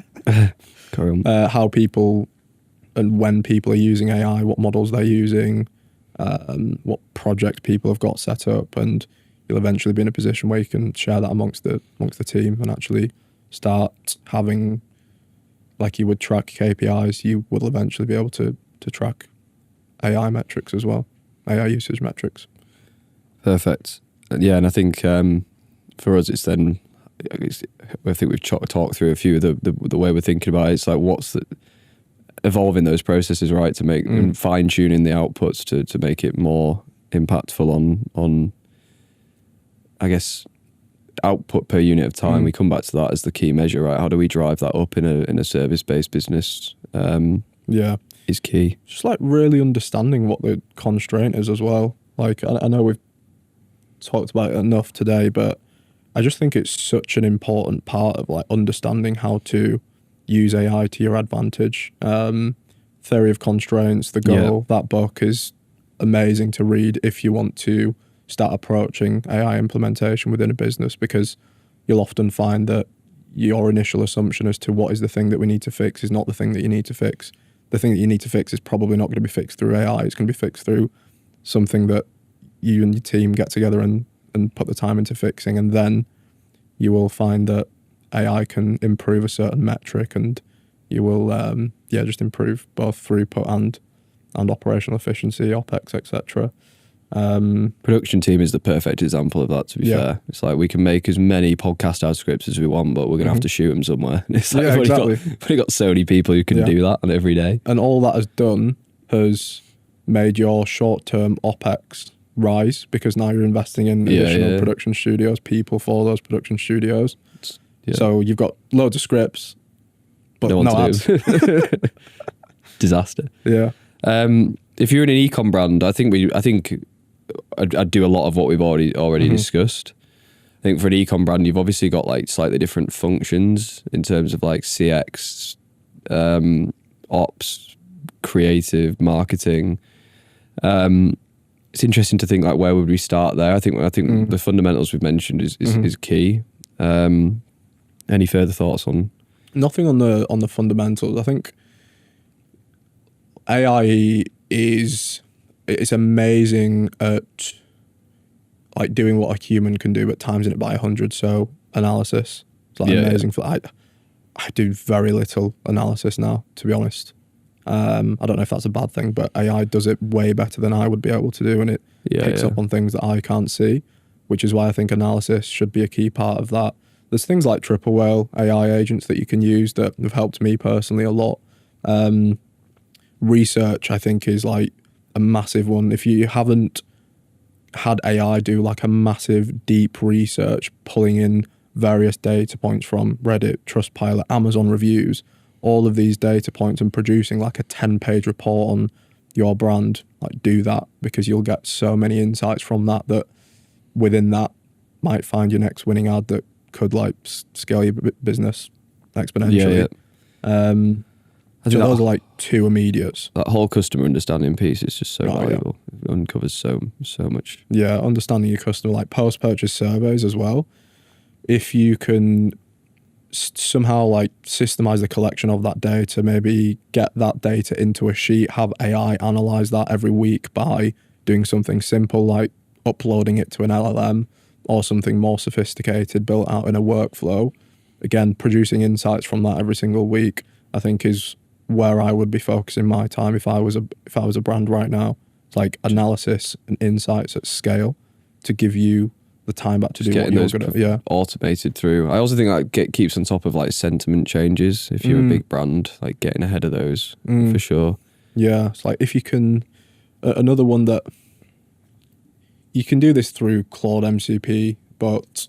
Carry on. How people and when people are using AI, what models they're using, what projects people have got set up, and you'll eventually be in a position where you can share that amongst the team and actually start having, like you would track KPIs, you will eventually be able to track AI metrics as well, AI usage metrics. Perfect. Yeah, and I think for us, it's then, I think we've talked through a few of the way we're thinking about it. It's like evolving those processes, right, to make and fine tuning the outputs to make it more impactful on I guess output per unit of time. We come back to that as the key measure, right? How do we drive that up in a service based business? Is key. Just like really understanding what the constraint is as well. Like I know we've talked about it enough today, but I just think it's such an important part of like understanding how to use AI to your advantage. Theory of Constraints, The Goal, that book is amazing to read if you want to start approaching AI implementation within a business, because you'll often find that your initial assumption as to what is the thing that we need to fix is not the thing that you need to fix. The thing that you need to fix is probably not going to be fixed through AI. It's going to be fixed through something that you and your team get together and put the time into fixing, and then you will find that AI can improve a certain metric, and you will just improve both throughput and operational efficiency, OPEX, etc. Production team is the perfect example of that, to be fair. It's like we can make as many podcast ad scripts as we want, but we're going to have to shoot them somewhere. And it's like we've only got so many people who can do that on every day. And all that has done has made your short-term OPEX rise, because now you're investing in additional production studios, people for those production studios. So you've got loads of scripts, but no ads. Disaster. Yeah. If you're in an ecom brand, I think I'd do a lot of what we've already discussed. I think for an ecom brand, you've obviously got like slightly different functions in terms of like CX, ops, creative, marketing. It's interesting to think like where would we start there. I think the fundamentals we've mentioned is key. Any further thoughts on? Nothing on the fundamentals. I think AI it's amazing at like doing what a human can do, but timesing it by 100. So analysis, it's like amazing for I do very little analysis now, to be honest. I don't know if that's a bad thing, but AI does it way better than I would be able to do, and it picks up on things that I can't see, which is why I think analysis should be a key part of that. There's things like Triple Whale AI agents that you can use that have helped me personally a lot. Research, I think, is like a massive one. If you haven't had AI do like a massive deep research, pulling in various data points from Reddit, Trustpilot, Amazon reviews, all of these data points, and producing like a 10-page report on your brand, like do that, because you'll get so many insights from that within that might find your next winning ad that could like scale your business exponentially. I think those are like two immediates. That whole customer understanding piece is just so valuable. It uncovers so much. Yeah, understanding your customer, like post-purchase surveys as well. If you can somehow like systemize the collection of that data, maybe get that data into a sheet, have AI analyze that every week by doing something simple like uploading it to an LLM, or something more sophisticated built out in a workflow. Again, producing insights from that every single week, I think is where I would be focusing my time if I was a brand right now. It's like analysis and insights at scale to give you the time back to do what you're good at. Automated through. I also think that keeps on top of like sentiment changes. If you're a big brand, like getting ahead of those for sure. Yeah, it's like if you can, another one that you can do this through Claude MCP, but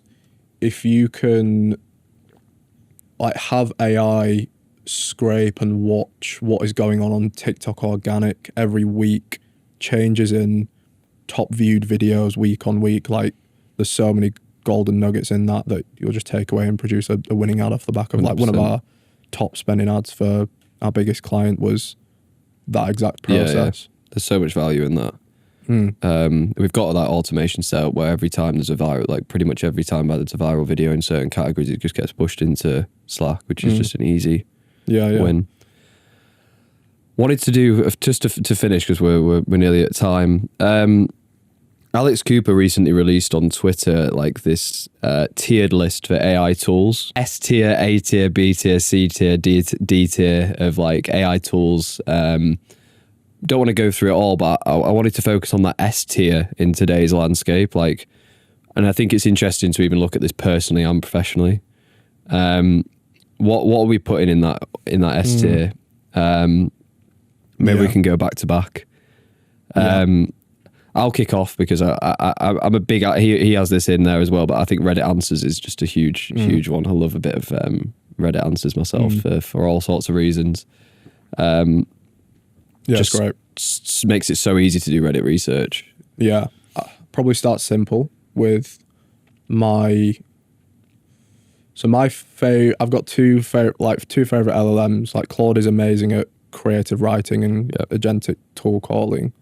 if you can like have AI scrape and watch what is going on TikTok organic every week, changes in top viewed videos week on week, like there's so many golden nuggets in that you'll just take away and produce a winning ad off the back of. 100%. Like one of our top spending ads for our biggest client was that exact process. Yeah. There's so much value in that. We've got that automation set up where every time there's a viral, like pretty much every time there's a viral video in certain categories, it just gets pushed into Slack, which is just an easy win. Wanted to do, just to finish, because we're nearly at time. Alex Cooper recently released on Twitter like this tiered list for AI tools: S tier, A tier, B tier, C tier, D tier of like AI tools. Don't want to go through it all, but I wanted to focus on that S tier in today's landscape. Like, and I think it's interesting to even look at this personally and professionally. What are we putting in that S tier? Maybe we can go back to back. I'll kick off because I'm a big. He has this in there as well, but I think Reddit Answers is just a huge one. I love a bit of Reddit Answers myself for all sorts of reasons. Yeah, it's great. Makes it so easy to do Reddit research. Yeah, probably start simple with my. So I've got two favorite LLMs. Like Claude is amazing at creative writing and agentic tool calling,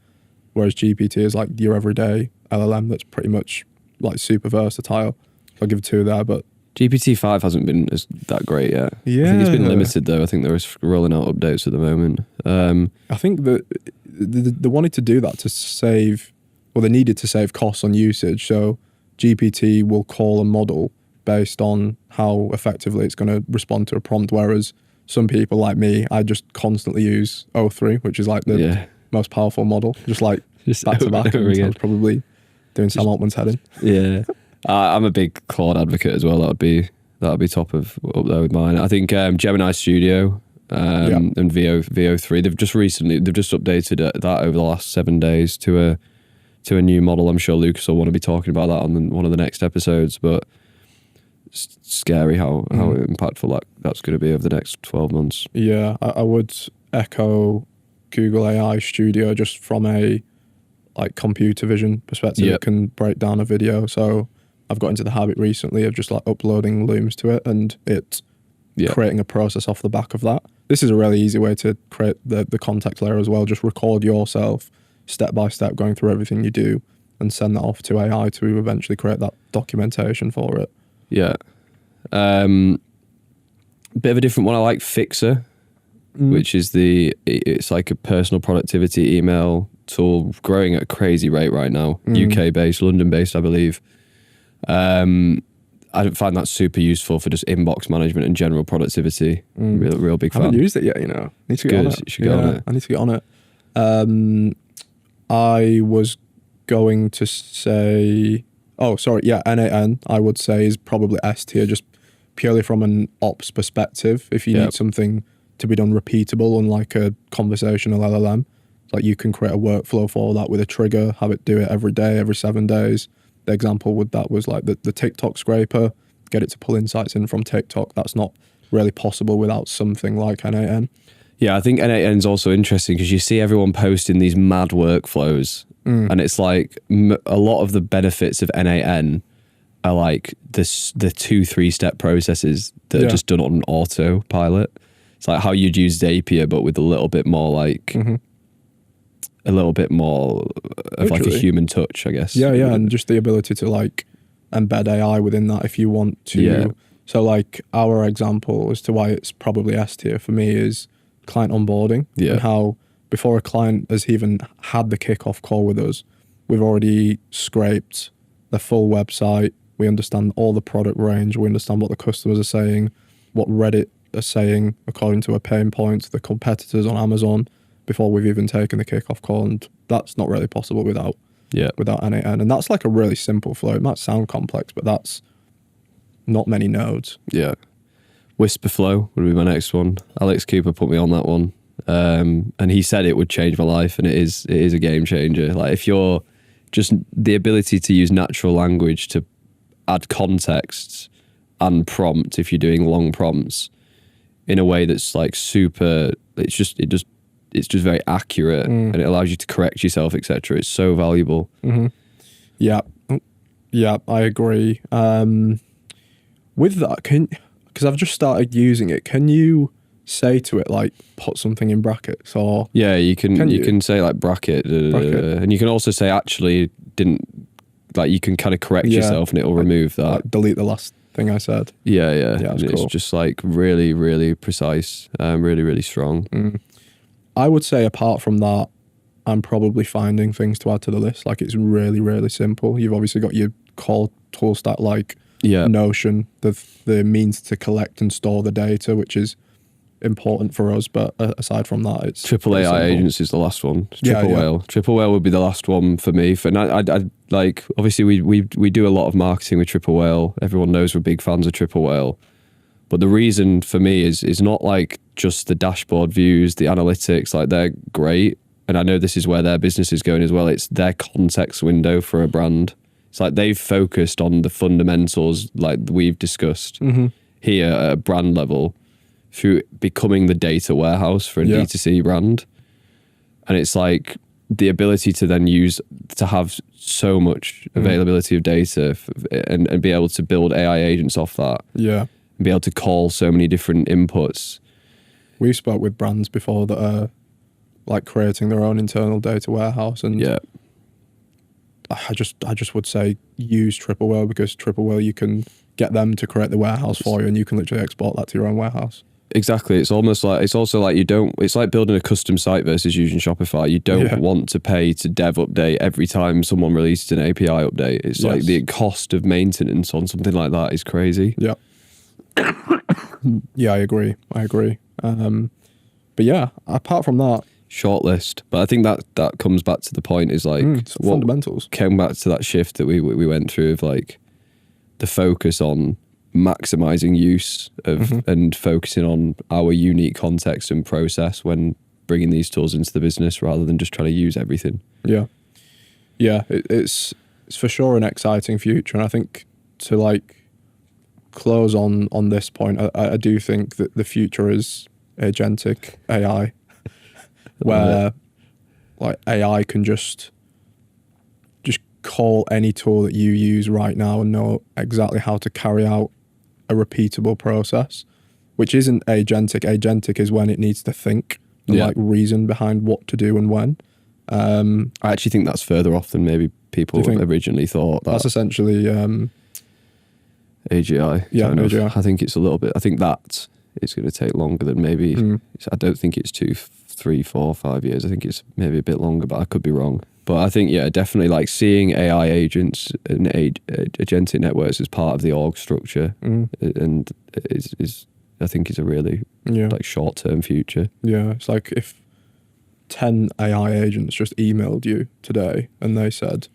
whereas GPT is like your everyday LLM that's pretty much like super versatile. I'll give two there, but GPT-5 hasn't been that great yet. Yeah, I think it's been limited though. I think they're rolling out updates at the moment. I think that they wanted to do that to save, well, they needed to save costs on usage. So GPT will call a model based on how effectively it's going to respond to a prompt, whereas some people like me, I just constantly use O3, which is like the most powerful model, just back to back. I was probably doing Sam Altman's head in. Yeah. I'm a big Claude advocate as well. That would be up there with mine. I think Gemini Studio and VO3. They've just updated that over the last 7 days to a new model. I'm sure Lucas will want to be talking about that on one of the next episodes. But it's scary how impactful that's going to be over the next 12 months. Yeah, I would echo Google AI Studio just from a like computer vision perspective. It can break down a video. So I've got into the habit recently of just like uploading looms to it and it's creating a process off the back of that. This is a really easy way to create the context layer as well. Just record yourself step by step going through everything you do and send that off to AI to eventually create that documentation for it. Yeah. Bit of a different one. I like Fixer, which is it's like a personal productivity email tool growing at a crazy rate right now. UK based, London based, I believe. I find that super useful for just inbox management and general productivity. Real big fan. I haven't used it yet, you know. Need to get on it. You should get on it. I need to get on it. I was going to say, NAN, I would say is probably S tier, just purely from an ops perspective. If you need something to be done repeatable, unlike a conversational LLM, like you can create a workflow for that with a trigger, have it do it every day, every 7 days. The example with that was like the TikTok scraper, get it to pull insights in from TikTok. That's not really possible without something like NAN. Yeah, I think NAN is also interesting because you see everyone posting these mad workflows and it's like a lot of the benefits of NAN are like the 2-3 step processes that are just done on autopilot. It's like how you'd use Zapier, but with a little bit more like... a little bit more of like a human touch, I guess. Yeah, and just the ability to like embed AI within that if you want to. Yeah. So like our example as to why it's probably S tier for me is client onboarding and how before a client has even had the kickoff call with us, we've already scraped the full website. We understand all the product range. We understand what the customers are saying, what Reddit are saying according to a pain point, the competitors on Amazon, before we've even taken the kickoff call, and that's not really possible without NAN. And that's like a really simple flow. It might sound complex, but that's not many nodes. Yeah. Whisper flow would be my next one. Alex Cooper put me on that one. And he said it would change my life, and it is a game changer. Like if you're just the ability to use natural language to add context and prompt if you're doing long prompts in a way that's like super. It's just very accurate, and it allows you to correct yourself, etc. It's so valuable. Yeah, I agree. With that, because I've just started using it, can you say to it like put something in brackets or? Yeah, you can say like bracket, and you can also say actually didn't, like you can kind of correct yourself and it'll remove that. Like delete the last thing I said. Yeah, That's and cool. it's just like really, really precise, really, really strong. I would say apart from that, I'm probably finding things to add to the list. Like it's really, really simple. You've obviously got your core tool stack like Notion, the means to collect and store the data, which is important for us. But aside from that, it's Triple AI agents is the last one. Yeah. Triple Whale would be the last one for me. And I like, obviously we do a lot of marketing with Triple Whale. Everyone knows we're big fans of Triple Whale. But the reason for me is not like just the dashboard views, the analytics, like they're great. And I know this is where their business is going as well. It's their context window for a brand. It's like they've focused on the fundamentals like we've discussed here at a brand level through becoming the data warehouse for a D2C brand. And it's like the ability to then to have so much availability of data and be able to build AI agents off that. Yeah. And be able to call so many different inputs. We've spoke with brands before that are like creating their own internal data warehouse, and I just would say use Triple Whale, because Triple Whale you can get them to create the warehouse for you, and you can literally export that to your own warehouse. Exactly. It's also like it's like building a custom site versus using Shopify. You don't want to pay to dev update every time someone releases an API update. It's like the cost of maintenance on something like that is crazy. Yeah. Yeah, I agree. But yeah, apart from that, shortlist. But I think that comes back to the point is like fundamentals. Came back to that shift that we went through of like the focus on maximizing use of and focusing on our unique context and process when bringing these tools into the business rather than just trying to use everything. Yeah. It's for sure an exciting future, and I think to like close on this point, I do think that the future is agentic AI, where like AI can just call any tool that you use right now and know exactly how to carry out a repeatable process, which isn't agentic. Agentic is when it needs to think and like reason behind what to do and when. I actually think that's further off than maybe people originally thought. That's essentially AGI. Yeah, AGI. I think it's a little bit. I think that it's going to take longer than maybe. I don't think it's 2, 3, 4, 5 years. I think it's maybe a bit longer, but I could be wrong. But I think definitely like seeing AI agents and agentic networks as part of the org structure, and is I think is a really like short term future. Yeah, it's like if 10 AI agents just emailed you today and they said,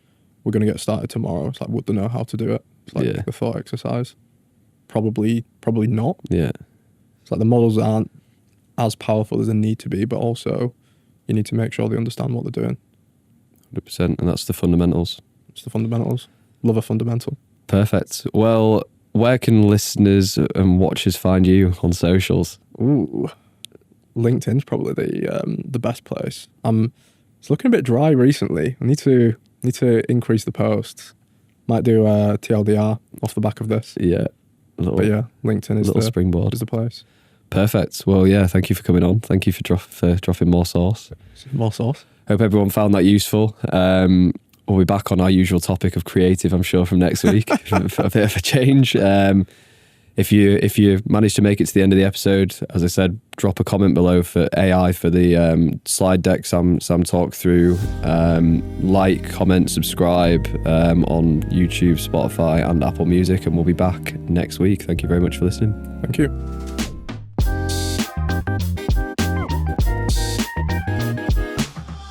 we're going to get started tomorrow. It's like, would they know how to do it? It's like the thought exercise. Probably not. Yeah. It's like the models aren't as powerful as they need to be, but also you need to make sure they understand what they're doing. 100%. And that's the fundamentals. It's the fundamentals. Love a fundamental. Perfect. Well, where can listeners and watchers find you on socials? Ooh. LinkedIn's probably the best place. It's looking a bit dry recently. I need to increase the posts. Might do a TLDR off the back of this. Yeah. But yeah, LinkedIn is the springboard. Is the place. Perfect. Well, yeah, thank you for coming on. Thank you for dropping more sauce. More sauce. Hope everyone found that useful. We'll be back on our usual topic of creative, I'm sure, from next week for a bit of a change. If you managed to make it to the end of the episode, as I said, drop a comment below for AI for the slide deck Sam talked through. Like, comment, subscribe on YouTube, Spotify and Apple Music, and we'll be back next week. Thank you very much for listening. Thank you.